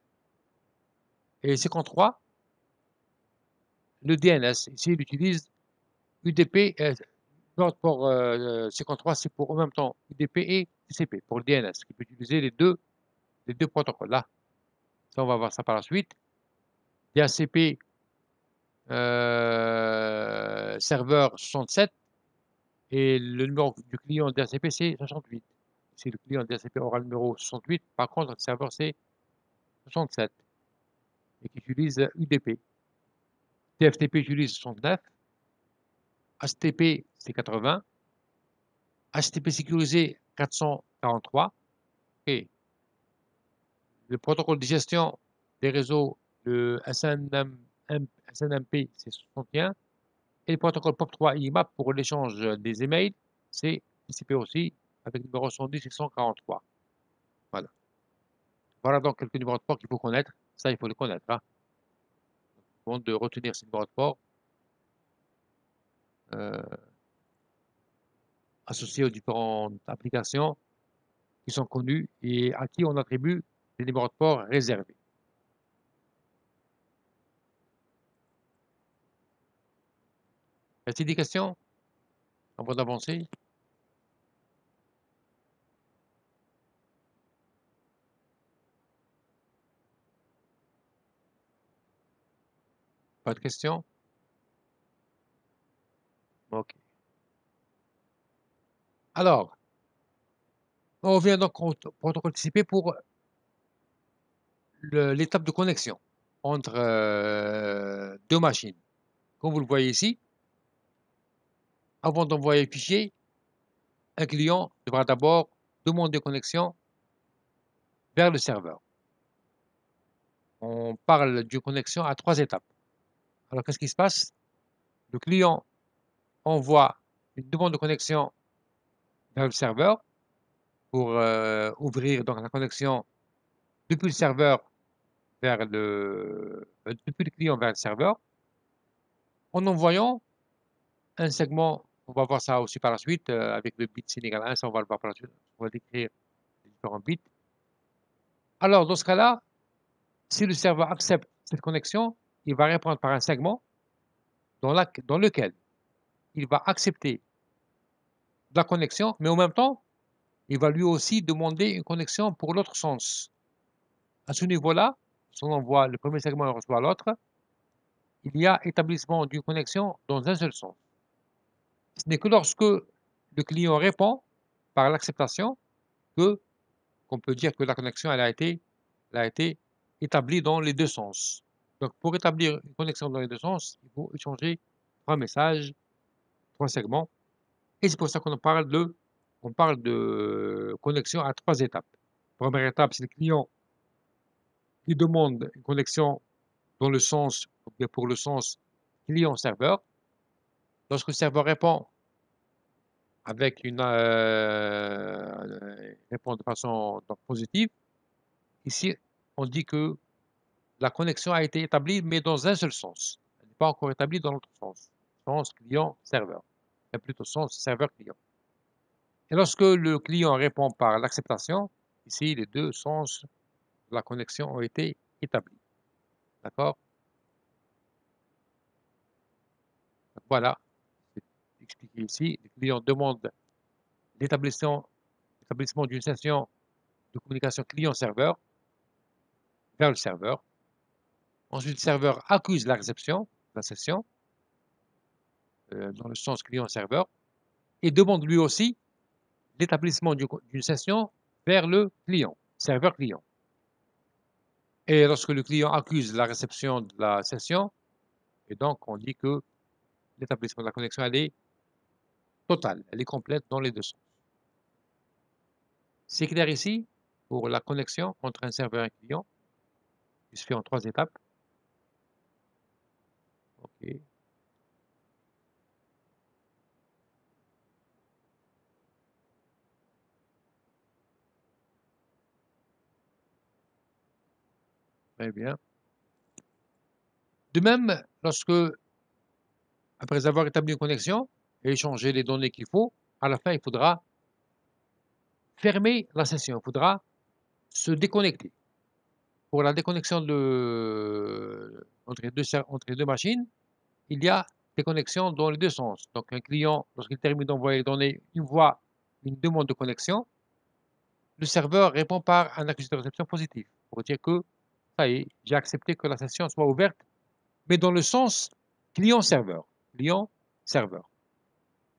et 53 le DNS. Ici, il utilise UDP, pour 53, c'est pour en même temps UDP et TCP pour le DNS, qui peut utiliser les deux protocoles là. Ça, on va voir ça par la suite. DHCP serveur 67 et le numéro du client DHCP c'est 68. Si le client DHCP aura le numéro 68, par contre, le serveur c'est 67 et qui utilise UDP. TFTP utilise 69, HTTP c'est 80, HTTP sécurisé 443 et le protocole de gestion des réseaux, le SNMP c'est 61 et le protocole POP3 IMAP pour l'échange des emails, c'est TCP aussi avec le numéro 110 et 143. Voilà. Voilà donc quelques numéros de port qu'il faut connaître. Ça, il faut les connaître. Hein. Bon, de retenir ces numéros de port euh, associés aux différentes applications qui sont connues et à qui on attribue des numéros de port réservés. Est-il des questions avant d'avancer? Pas de questions? OK. Alors, on revient donc au protocole TCP pour l'étape de connexion entre deux machines. Comme vous le voyez ici, avant d'envoyer le fichier, un client devra d'abord demander connexion vers le serveur. On parle d'une connexion à trois étapes. Alors, qu'est-ce qui se passe? Le client envoie une demande de connexion vers le serveur pour ouvrir donc la connexion depuis le serveur depuis le client vers le serveur, en envoyant un segment. On va voir ça aussi par la suite avec le bit sin égale 1, ça on va le voir par la suite. On va décrire les différents bits. Alors, dans ce cas-là, si le serveur accepte cette connexion, il va répondre par un segment dans lequel il va accepter la connexion, mais en même temps, il va lui aussi demander une connexion pour l'autre sens. À ce niveau-là, si on envoie le premier segment et reçoit l'autre, il y a établissement d'une connexion dans un seul sens. Ce n'est que lorsque le client répond par l'acceptation que qu'on peut dire que la connexion elle a été établie dans les deux sens. Donc, pour établir une connexion dans les deux sens, il faut échanger trois messages, trois segments. Et c'est pour ça on parle de connexion à trois étapes. Première étape, c'est le client qui demande une connexion dans le sens, pour le sens client-serveur. Lorsque le serveur répond avec répond de façon donc, positive, ici, on dit que la connexion a été établie, mais dans un seul sens. Elle n'est pas encore établie dans l'autre sens. Sens client-serveur. Mais plutôt sens serveur-client. Et lorsque le client répond par l'acceptation, ici, les deux sens de la connexion ont été établis. D'accord? Voilà, c'est expliqué ici. Le client demande l'établissement d'une session de communication client-serveur vers le serveur. Ensuite, le serveur accuse la réception de la session, dans le sens client-serveur, et demande lui aussi l'établissement d'une session vers le client, serveur client. Et lorsque le client accuse la réception de la session, et donc on dit que l'établissement de la connexion, elle est totale, elle est complète dans les deux sens. C'est clair ici pour la connexion entre un serveur et un client, qui se fait en 3 étapes. OK. Très bien. De même, lorsque, après avoir établi une connexion et échangé les données qu'il faut, à la fin, il faudra fermer la session, il faudra se déconnecter. Pour la déconnexion entre les deux machines, il y a des connexions dans les deux sens. Donc, un client, lorsqu'il termine d'envoyer les données, il voit une demande de connexion. Le serveur répond par un accusé de réception positif pour dire que ça y est, j'ai accepté que la session soit ouverte, mais dans le sens client-serveur. Client-serveur.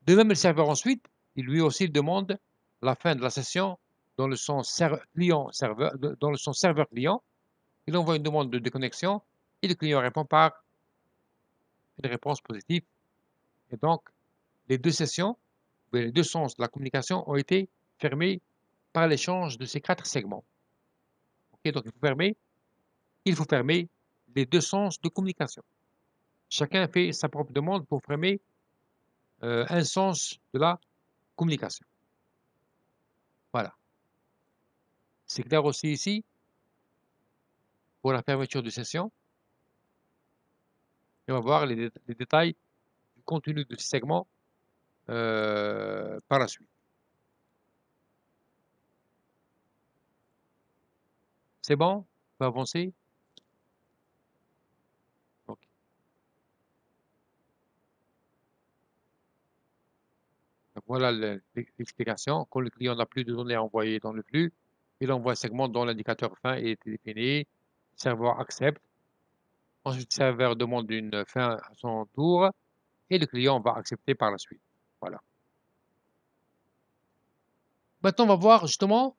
De même, le serveur ensuite, lui aussi il demande la fin de la session dans le sens client-serveur, dans le sens serveur-client. Il envoie une demande de déconnexion et le client répond par une réponse positive. Et donc, les deux sessions, les deux sens de la communication ont été fermés par l'échange de ces 4 segments. Okay, donc, il faut fermer les deux sens de communication. Chacun fait sa propre demande pour fermer un sens de la communication. Voilà. C'est clair aussi ici pour la fermeture de session. Et on va voir les détails du contenu de ce segment par la suite. C'est bon? On peut avancer? OK. Donc voilà l'explication. Quand le client n'a plus de données à envoyer dans le flux, il envoie un segment dont l'indicateur fin est défini. Le serveur accepte. Ensuite, le serveur demande une fin à son tour et le client va accepter par la suite. Voilà. Maintenant, on va voir justement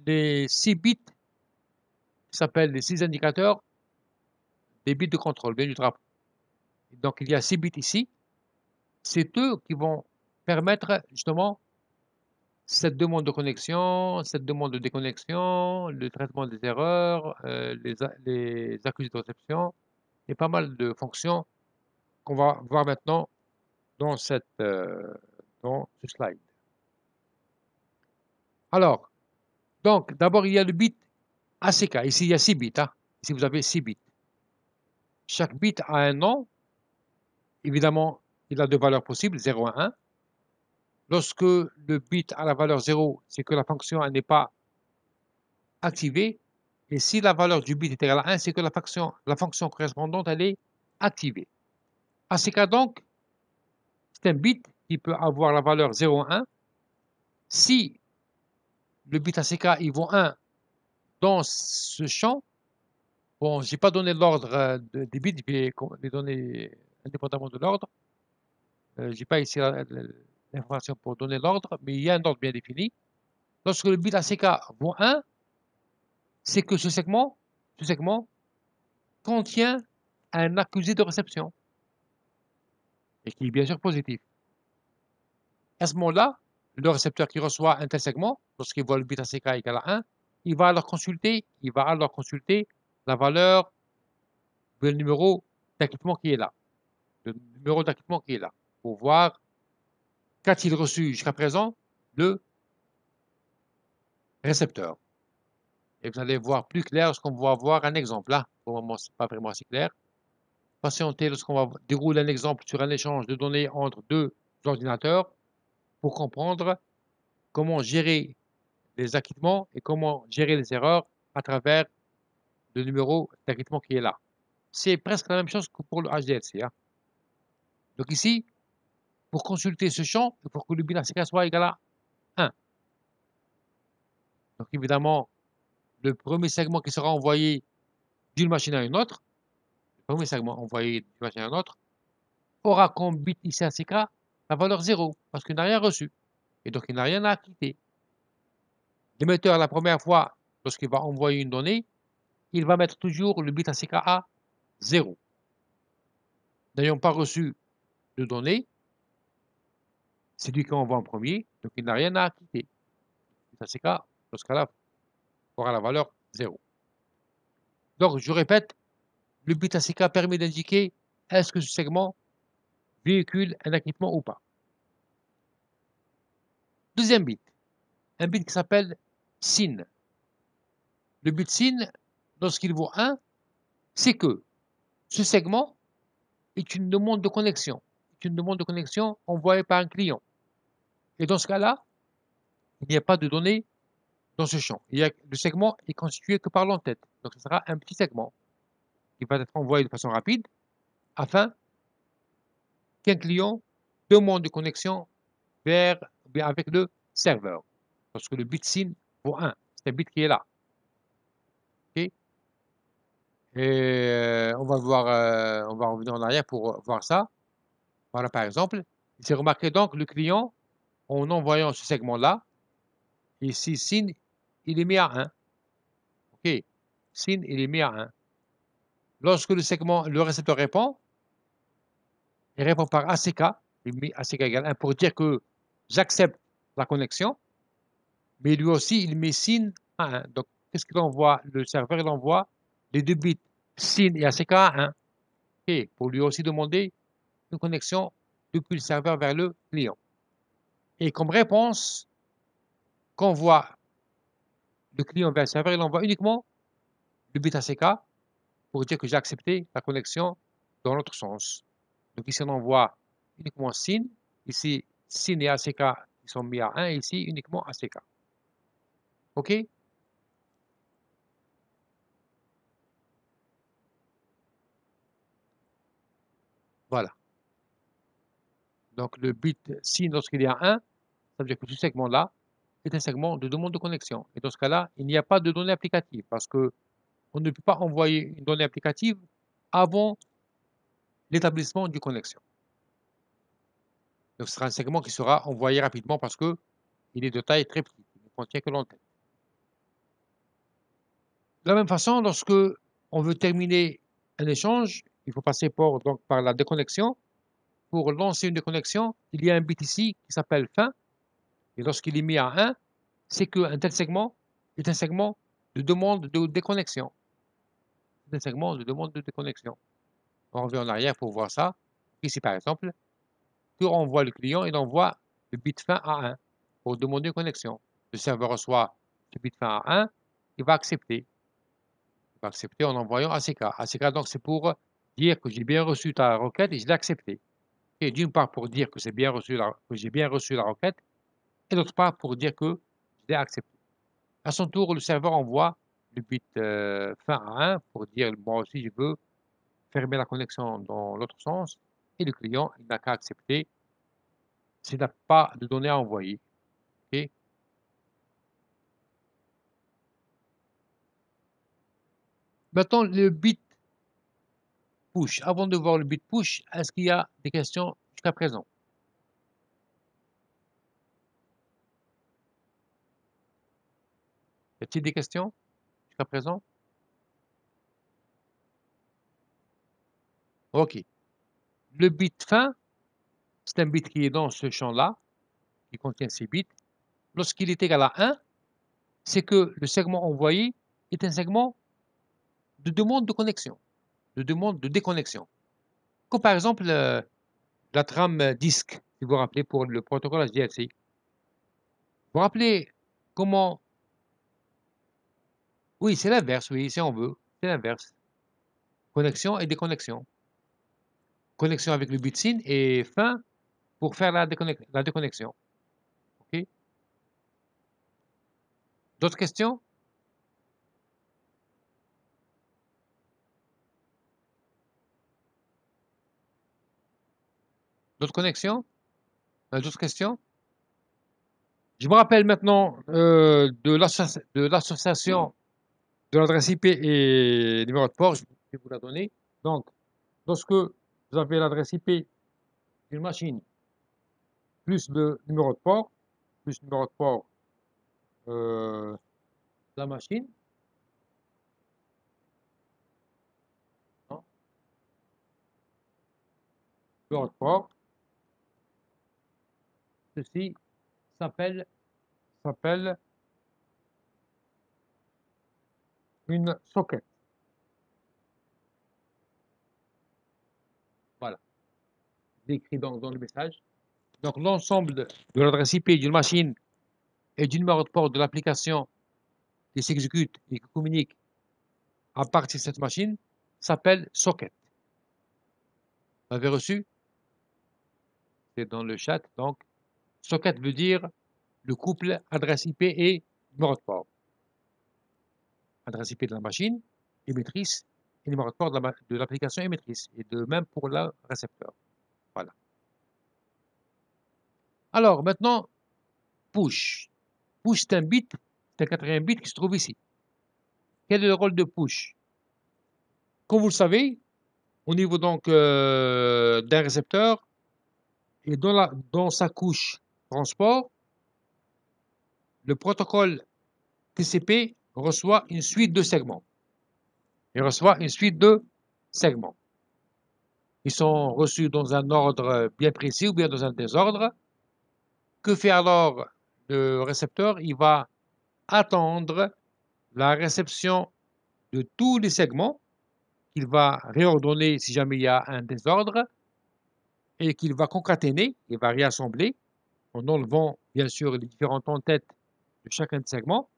les 6 bits qui s'appellent les 6 indicateurs des bits de contrôle, bien du drapeau. Donc, il y a 6 bits ici. C'est eux qui vont permettre justement cette demande de connexion, cette demande de déconnexion, le traitement des erreurs, les accusés de réception et pas mal de fonctions qu'on va voir maintenant dans dans ce slide. Alors, donc, d'abord, il y a le bit ACK. Ici, il y a 6 bits. Hein. Ici, vous avez 6 bits. Chaque bit a un nom. Évidemment, il a deux valeurs possibles, 0 et 1. Lorsque le bit a la valeur 0, c'est que la fonction n'est pas activée. Et si la valeur du bit est égale à 1, c'est que la fonction correspondante, elle est activée. ACK donc, c'est un bit qui peut avoir la valeur 0 et 1. Si le bit ACK il vaut 1 dans ce champ, bon, je n'ai pas donné l'ordre des bits, je vais les donner indépendamment de l'ordre. Je n'ai pas ici l'information pour donner l'ordre, mais il y a un ordre bien défini. Lorsque le bit ACK vaut 1, c'est que ce segment contient un accusé de réception, et qui est bien sûr positif. À ce moment-là, le récepteur qui reçoit un tel segment, lorsqu'il voit le bit ACK égal à 1, il va alors consulter la valeur le numéro d'acquittement qui est là. Le numéro d'acquittement qui est là. Pour voir qu'a-t-il reçu jusqu'à présent le récepteur. Et vous allez voir plus clair lorsqu'on va voir un exemple. Là, pour le moment, ce n'est pas vraiment assez clair. Patientez lorsqu'on va dérouler un exemple sur un échange de données entre deux ordinateurs pour comprendre comment gérer les acquittements et comment gérer les erreurs à travers le numéro d'acquittement qui est là. C'est presque la même chose que pour le HDLC. Hein. Donc ici, pour consulter ce champ, il faut que le bilan CK soit égal à 1. Donc évidemment, le premier segment qui sera envoyé d'une machine à une autre, le premier segment envoyé d'une machine à une autre, aura comme bit ici ACK la valeur 0, parce qu'il n'a rien reçu. Et donc il n'a rien à quitter. L'émetteur, la première fois, lorsqu'il va envoyer une donnée, il va mettre toujours le bit ACK à 0. N'ayant pas reçu de données, c'est lui qui envoie en premier, donc il n'a rien à quitter. Le bit ACK, dans ce cas-là, aura la valeur 0. Donc je répète, le bit ACK permet d'indiquer est-ce que ce segment véhicule un acquittement ou pas. Deuxième bit, un bit qui s'appelle SYN. Le bit SYN, lorsqu'il vaut 1, c'est que ce segment est une demande de connexion. C'est une demande de connexion envoyée par un client. Et dans ce cas-là, il n'y a pas de données dans ce champ. Le segment est constitué que par l'entête. Donc ce sera un petit segment qui va être envoyé de façon rapide afin qu'un client demande de connexion avec le serveur. Parce que le bit SYN vaut 1. C'est un bit qui est là. Okay. Et on va revenir en arrière pour voir ça. Voilà, par exemple, il s'est remarqué donc le client, en envoyant ce segment-là, ici, SYN, il est mis à 1. OK. SYN, il est mis à 1. Lorsque le récepteur répond, il répond par ACK, il met ACK égale 1 pour dire que j'accepte la connexion, mais lui aussi, il met SYN à 1. Donc, qu'est-ce qu'il envoie? Le serveur, il envoie les deux bits SYN et ACK à 1. OK. Pour lui aussi demander une connexion depuis le serveur vers le client. Et comme réponse, qu'envoie le client vers le serveur, il envoie uniquement le bit ACK pour dire que j'ai accepté la connexion dans l'autre sens. Donc ici, on envoie uniquement SYN. Ici, SYN et ACK ils sont mis à 1. Et ici, uniquement ACK. OK? Voilà. Donc le bit SYN, lorsqu'il est à 1, ça veut dire que ce segment-là est un segment de demande de connexion. Et dans ce cas-là, il n'y a pas de données applicatives parce qu'on ne peut pas envoyer une donnée applicative avant l'établissement d'une connexion. Donc ce sera un segment qui sera envoyé rapidement parce qu'il est de taille très petite, il ne contient que l'entête. De la même façon, lorsque on veut terminer un échange, il faut passer donc, par la déconnexion. Pour lancer une déconnexion, il y a un bit ici qui s'appelle fin, et lorsqu'il est mis à 1, c'est qu'un tel segment est un segment de demande de déconnexion. C'est un segment de demande de déconnexion. On revient en arrière pour voir ça. Ici, par exemple, que envoie le client, il envoie le bit fin à 1 pour demander une connexion. Le serveur reçoit le bit fin à 1, il va accepter. Il va accepter en envoyant ACK. ACK, donc, c'est pour dire que j'ai bien reçu ta requête et je l'ai accepté. Et d'une part, pour dire que j'ai bien reçu la requête, et d'autre part, pour dire que je l'ai accepté. À son tour, le serveur envoie le bit fin à 1 pour dire moi aussi je veux fermer la connexion dans l'autre sens. Et le client, il n'a qu'à accepter s'il n'a pas de données à envoyer. OK. Maintenant, le bit push. Avant de voir le bit push, est-ce qu'il y a des questions jusqu'à présent? Y a-t-il des questions jusqu'à présent? OK. Le bit fin, c'est un bit qui est dans ce champ-là, qui contient ces bits. Lorsqu'il est égal à 1, c'est que le segment envoyé est un segment de demande de connexion, de demande de déconnexion. Comme par exemple la trame disque, si vous vous rappelez, pour le protocole HDLC. Vous vous rappelez comment... Oui, c'est l'inverse, oui, si on veut. C'est l'inverse. Connexion et déconnexion. Connexion avec le bit SYN et fin pour faire la déconnexion. OK? D'autres questions? D'autres connexions? D'autres questions? Je me rappelle maintenant de l'association de l'adresse IP et numéro de port. Je vais vous la donner. Donc, lorsque vous avez l'adresse IP d'une machine plus le numéro de port, plus le numéro de port de la machine, hein, numéro de port, ceci s'appelle une socket. Voilà, décrit dans le message. Donc, l'ensemble de l'adresse IP d'une machine et du numéro de port de l'application qui s'exécute et qui communique à partir de cette machine s'appelle socket. Vous avez reçu? C'est dans le chat. Donc, socket veut dire le couple adresse IP et numéro de port. Adresse IP de la machine, émettrice, et numéro de port de l'application émettrice. Et de même pour le récepteur. Voilà. Alors, maintenant, push. Push, c'est un bit, c'est un quatrième bit qui se trouve ici. Quel est le rôle de push? Comme vous le savez, au niveau donc d'un récepteur et dans sa couche transport, le protocole TCP reçoit une suite de segments. Il reçoit une suite de segments. Ils sont reçus dans un ordre bien précis ou bien dans un désordre. Que fait alors le récepteur? Il va attendre la réception de tous les segments qu'il va réordonner si jamais il y a un désordre et qu'il va concaténer, il va réassembler en enlevant bien sûr les différentes en-têtes de chacun des segments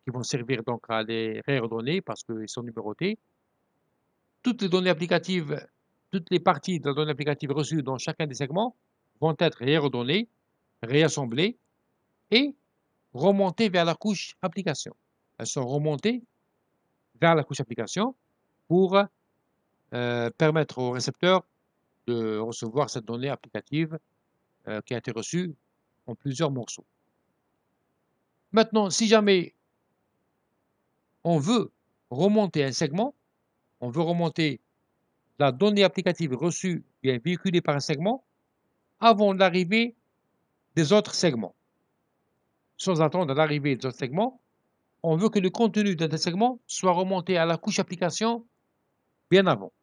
qui vont servir donc à les réordonner parce qu'ils sont numérotés. Toutes les données applicatives, toutes les parties de la donnée applicative reçues dans chacun des segments vont être réordonnées, réassemblées et remontées vers la couche application. Elles sont remontées vers la couche application pour permettre au récepteur de recevoir cette donnée applicative qui a été reçue en plusieurs morceaux. Maintenant, si jamais on veut remonter un segment, on veut remonter la donnée applicative reçue bien véhiculée par un segment avant l'arrivée des autres segments. Sans attendre l'arrivée des autres segments, on veut que le contenu d'un segment soit remonté à la couche application bien avant.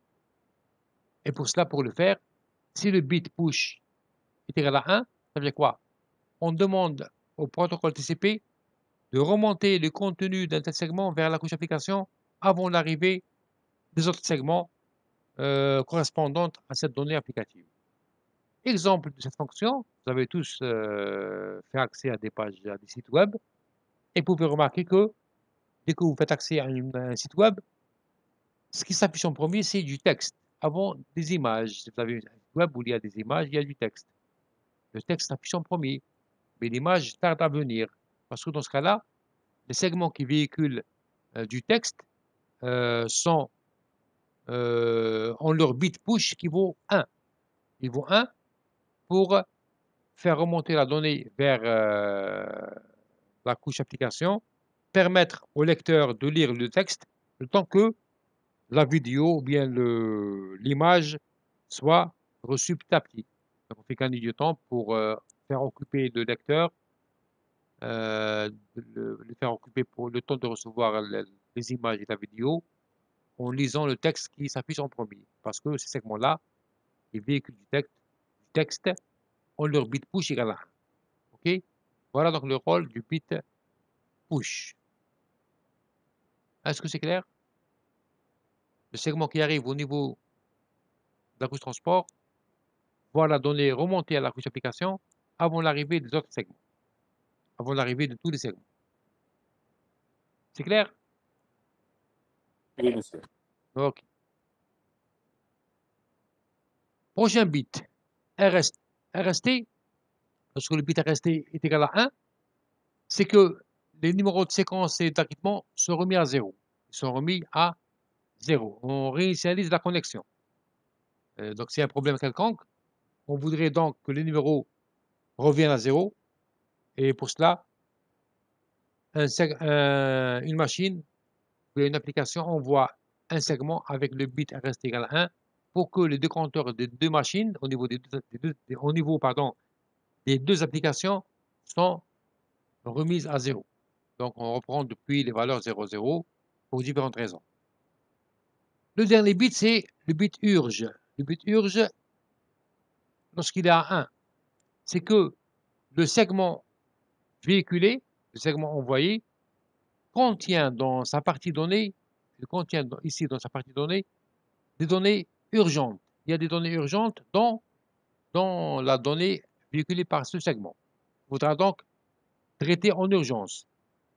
Et pour cela, pour le faire, si le bit push est égal à 1, ça veut dire quoi? On demande au protocole TCP de remonter le contenu d'un tel segment vers la couche application avant l'arrivée des autres segments correspondantes à cette donnée applicative. Exemple de cette fonction, vous avez tous fait accès à des pages, à des sites web, et vous pouvez remarquer que dès que vous faites accès à un site web, ce qui s'affiche en premier, c'est du texte, avant des images. Si vous avez un site web où il y a des images, il y a du texte. Le texte s'affiche en premier, mais l'image tarde à venir, parce que dans ce cas-là, les segments qui véhiculent du texte sont ont leur bit push qui vaut 1. Il vaut 1 pour faire remonter la donnée vers la couche application, permettre au lecteur de lire le texte le temps que la vidéo ou bien l'image soit reçue petit à petit. Donc on fait gagner du temps pour faire occuper le lecteur, le faire occuper pour le temps de recevoir les images et la vidéo en lisant le texte qui s'affiche en premier. Parce que ces segments-là, ils véhiculent du texte ont leur bit push égal à 1. OK? Voilà donc le rôle du bit push. Est-ce que c'est clair? Le segment qui arrive au niveau de la couche transport voit la donnée remonter à la couche application avant l'arrivée des autres segments, avant l'arrivée de tous les segments. C'est clair? Oui, monsieur. OK. Prochain bit, RST. RST, lorsque le bit RST est égal à 1, c'est que les numéros de séquence et d'acquittement sont remis à 0. Ils sont remis à 0. On réinitialise la connexion. Donc, c'est un problème quelconque. On voudrait donc que les numéros reviennent à 0. Et pour cela, une machine ou une application envoie un segment avec le bit reste égal à 1 pour que les deux compteurs des deux machines, au niveau des deux applications, sont remises à 0. Donc, on reprend depuis les valeurs 0, 0 pour différentes raisons. Le dernier bit, c'est le bit urge. Le bit urge, lorsqu'il est à 1, c'est que le segment véhiculé, le segment envoyé, contient dans sa partie donnée, ici dans sa partie donnée, des données urgentes. Il y a des données urgentes dans la donnée véhiculée par ce segment. Il faudra donc traiter en urgence.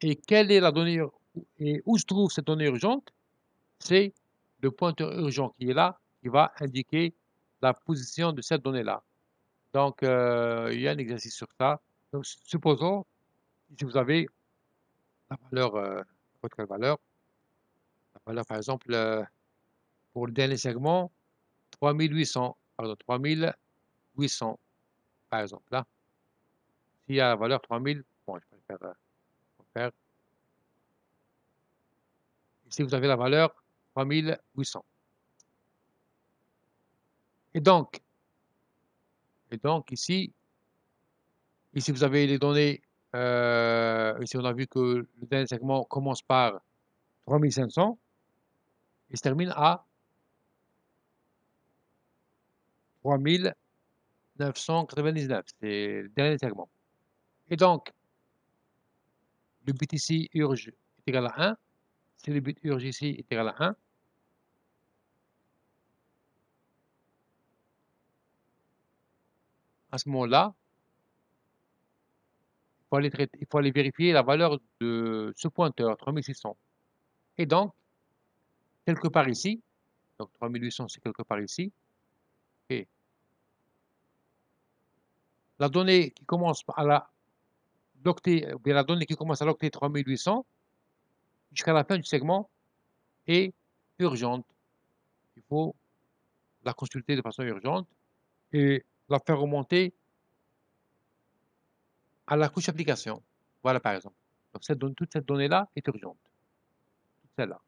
Et quelle est la donnée et où se trouve cette donnée urgente? C'est le pointeur urgent qui est là, qui va indiquer la position de cette donnée-là. Donc, il y a un exercice sur ça. Donc, supposons, si vous avez la valeur, n'importe quelle valeur, la valeur par exemple, pour le dernier segment, 3800, pardon, 3800, par exemple, là. S'il y a la valeur 3000, bon, je préfère faire. Ici, vous avez la valeur 3800. Et donc, ici, vous avez les données. Ici, on a vu que le dernier segment commence par 3500 et se termine à 3999. C'est le dernier segment. Et donc, le bit ici urge est égal à 1. Si le bit urge ici est égal à 1, à ce moment-là, il faut aller vérifier la valeur de ce pointeur, 3600. Et donc, quelque part ici, donc 3800 c'est quelque part ici, et la donnée qui commence à l'octet, ou bien la donnée qui commence à l'octet 3800, jusqu'à la fin du segment, est urgente. Il faut la consulter de façon urgente et la faire remonter à la couche application. Voilà par exemple. Donc toute cette donnée-là est urgente. Toute celle-là.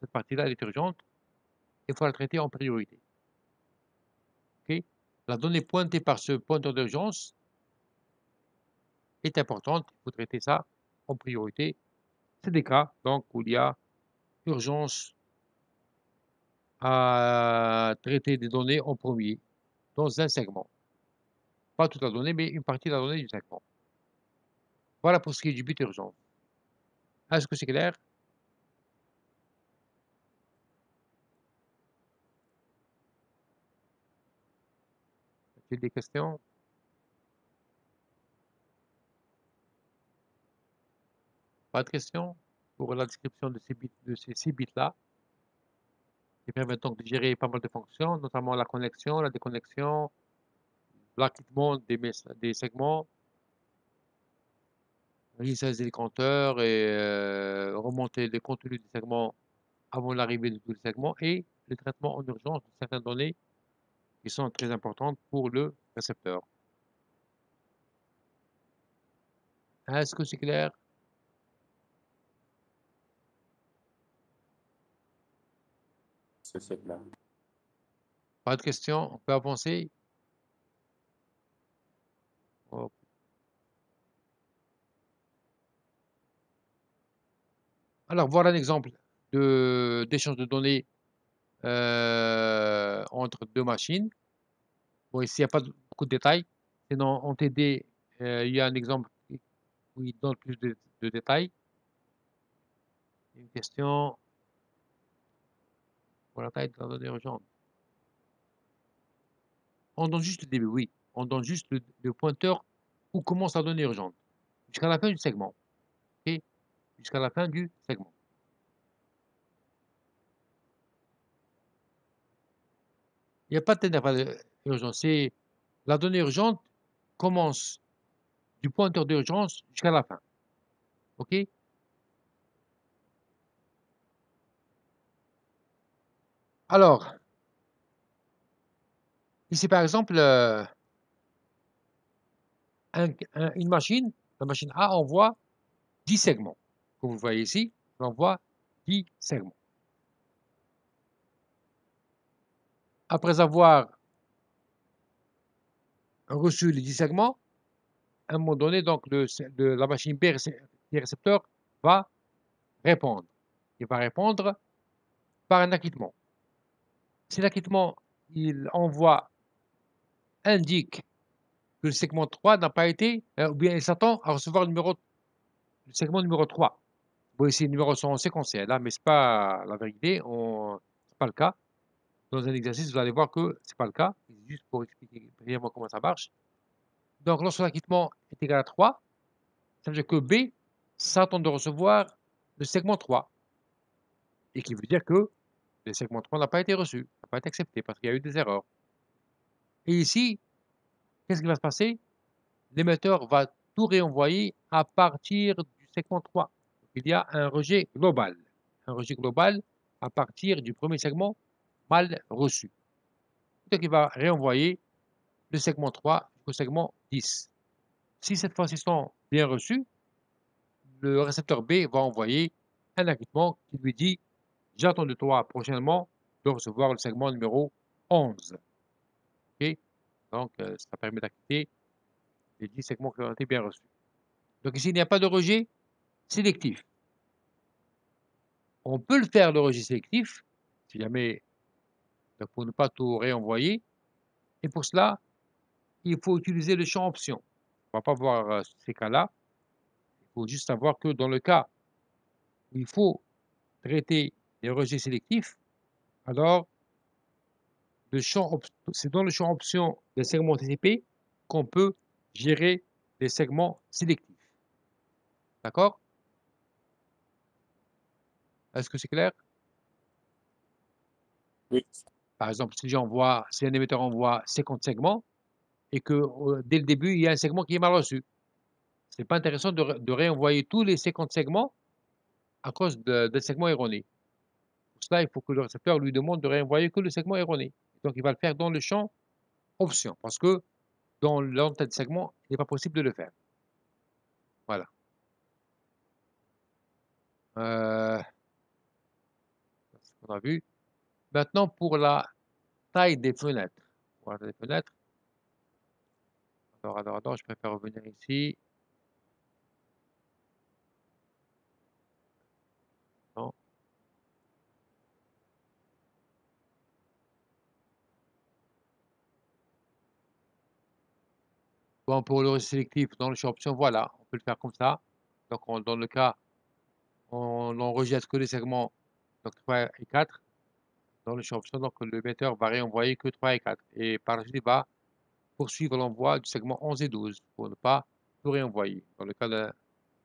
Cette partie-là, elle est urgente. Il faut la traiter en priorité. Okay? La donnée pointée par ce pointeur d'urgence est importante. Il faut traiter ça en priorité. C'est des cas donc, où il y a urgence à traiter des données en premier dans un segment. Pas toute la donnée, mais une partie de la donnée du segment. Voilà pour ce qui est du bit urgent. Est-ce que c'est clair? Y a-t-il des questions? Pas de questions pour la description de ces 6 bits-là, qui permettent donc de gérer pas mal de fonctions, notamment la connexion, la déconnexion, l'acquittement des segments, réinitialiser les compteurs et remonter les contenus des segments avant l'arrivée de tous les segments et le traitement en urgence de certaines données qui sont très importantes pour le récepteur. Est-ce que c'est clair? C'est clair. Pas de questions? On peut avancer? Ok. Alors, voilà un exemple d'échange de données entre deux machines. Bon, ici, il n'y a pas beaucoup de détails. Sinon, en TD, il y a un exemple où il donne plus de détails. Une question pour la taille de la donnée urgente. On donne juste le début, oui. On donne juste le pointeur où commence la donnée urgente. Jusqu'à la fin du segment. OK? Jusqu'à la fin du segment. Il n'y a pas de dernière urgence. C'est la donnée urgente commence du pointeur d'urgence jusqu'à la fin. OK? Alors, ici par exemple, une machine, la machine A envoie 10 segments. Comme vous voyez ici, j'envoie 10 segments. Après avoir reçu les 10 segments, à un moment donné, donc la machine B, qui est récepteur, va répondre. Il va répondre par un acquittement. Si l'acquittement, il envoie, indique que le segment 3 n'a pas été, ou bien il s'attend à recevoir le segment numéro 3. Bon, ici, les numéros sont séquentiels, là, mais ce n'est pas la vérité, ce n'est pas le cas. Dans un exercice, vous allez voir que ce n'est pas le cas. Juste pour expliquer brièvement comment ça marche. Donc, lorsque l'acquittement est égal à 3, ça veut dire que B s'attend de recevoir le segment 3. Et qui veut dire que le segment 3 n'a pas été reçu, n'a pas été accepté parce qu'il y a eu des erreurs. Et ici, qu'est-ce qui va se passer? L'émetteur va tout réenvoyer à partir du segment 3. Donc, il y a un rejet global. Un rejet global à partir du premier segment mal reçu. Donc, il va réenvoyer le segment 3 jusqu'au segment 10. Si cette fois-ci sont bien reçus, le récepteur B va envoyer un acquittement qui lui dit « J'attends de toi prochainement de recevoir le segment numéro 11 ». Okay? Donc, ça permet d'acquitter les 10 segments qui ont été bien reçus. Donc ici, il n'y a pas de rejet sélectif. On peut le faire, le rejet sélectif, si jamais, donc pour ne pas tout réenvoyer. Et pour cela, il faut utiliser le champ option. On ne va pas voir ces cas-là. Il faut juste savoir que dans le cas où il faut traiter les rejets sélectifs, alors c'est dans le champ option des segments anticipés qu'on peut gérer les segments sélectifs. D'accord? Est-ce que c'est clair? Oui. Par exemple, si un émetteur envoie 50 segments et que dès le début, il y a un segment qui est mal reçu, ce n'est pas intéressant de réenvoyer tous les 50 segments à cause d'un segment erroné. Pour cela, il faut que le récepteur lui demande de réenvoyer que le segment erroné. Donc, il va le faire dans le champ option parce que dans l'entête de segment, il n'est pas possible de le faire. Voilà. C'est ce qu'on a vu. Maintenant, pour la taille des fenêtres. Voilà, des fenêtres. Alors, je préfère revenir ici. Non. Bon, pour le sélectif, dans le champ option, voilà, on peut le faire comme ça. Donc, dans le cas, on n'enregistre que les segments donc 3 et 4 dans le champ option. Donc, le metteur va réenvoyer que 3 et 4. Et par la suite, il va poursuivre l'envoi du segment 11 et 12 pour ne pas tout réenvoyer. Dans le cas d'un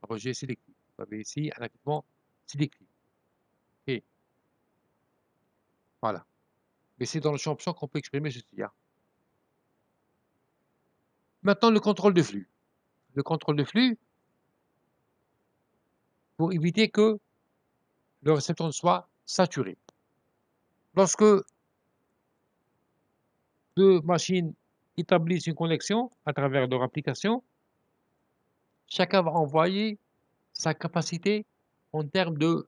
rejet sélectif. Vous avez ici un acquittement sélectif. OK. Voilà. Mais c'est dans le champ option qu'on peut exprimer ceci. Hein. Maintenant, le contrôle de flux. Le contrôle de flux, pour éviter que le récepteur soit saturé. Lorsque deux machines établissent une connexion à travers leur application, chacun va envoyer sa capacité en termes de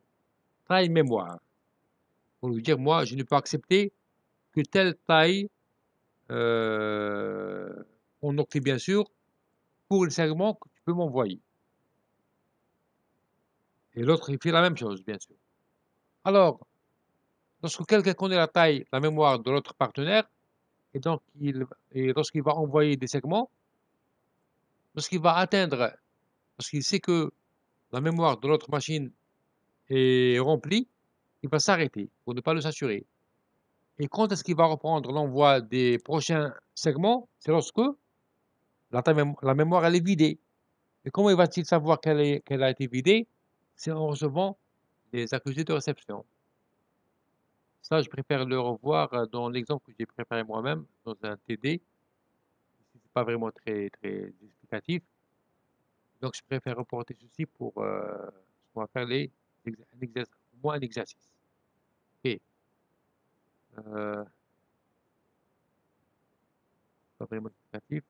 taille mémoire. Pour lui dire, moi, je ne peux accepter que telle taille, en octet bien sûr, pour le segment que tu peux m'envoyer. Et l'autre, il fait la même chose, bien sûr. Alors, lorsque quelqu'un connaît la taille, la mémoire de l'autre partenaire, et donc lorsqu'il va envoyer des segments, lorsqu'il va atteindre, lorsqu'il sait que la mémoire de l'autre machine est remplie, il va s'arrêter pour ne pas le saturer. Et quand est-ce qu'il va reprendre l'envoi des prochains segments? C'est lorsque la mémoire elle est vidée. Et comment va-t-il savoir qu'elle a été vidée? C'est en recevant les accusés de réception. Ça, je préfère le revoir dans l'exemple que j'ai préparé moi-même, dans un TD. Ce n'est pas vraiment très, très explicatif. Donc, je préfère reporter ceci pour ce qu'on va faire au moins un exercice. OK. Pas vraiment explicatif.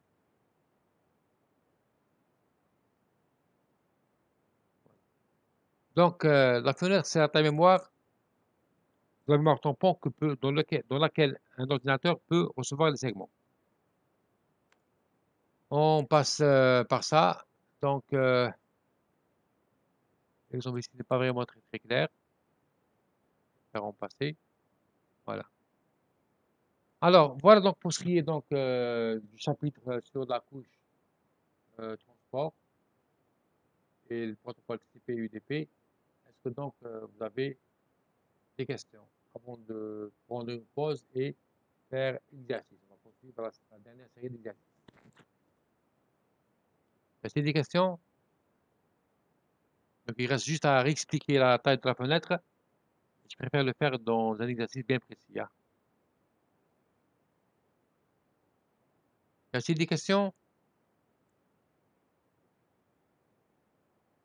Donc, la fenêtre, c'est la mémoire tampon dans laquelle un ordinateur peut recevoir les segments. On passe par ça. Donc, l'exemple ici n'est pas vraiment très très clair. Faire en passé. Voilà. Alors, voilà donc pour ce qui est donc du chapitre sur la couche transport et le protocole TCP/UDP. Est-ce que donc vous avez des questions avant de prendre une pause et faire l'exercice? On va poursuivre la dernière série d'exercices. Est-ce des questions? Donc, il reste juste à réexpliquer la taille de la fenêtre. Je préfère le faire dans un exercice bien précis. Hein. Y a-t-il des questions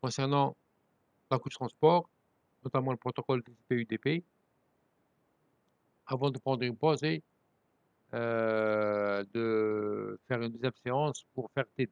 concernant la couche transport, notamment le protocole TCP/UDP, avant de prendre une pause et de faire une deuxième séance pour faire TD?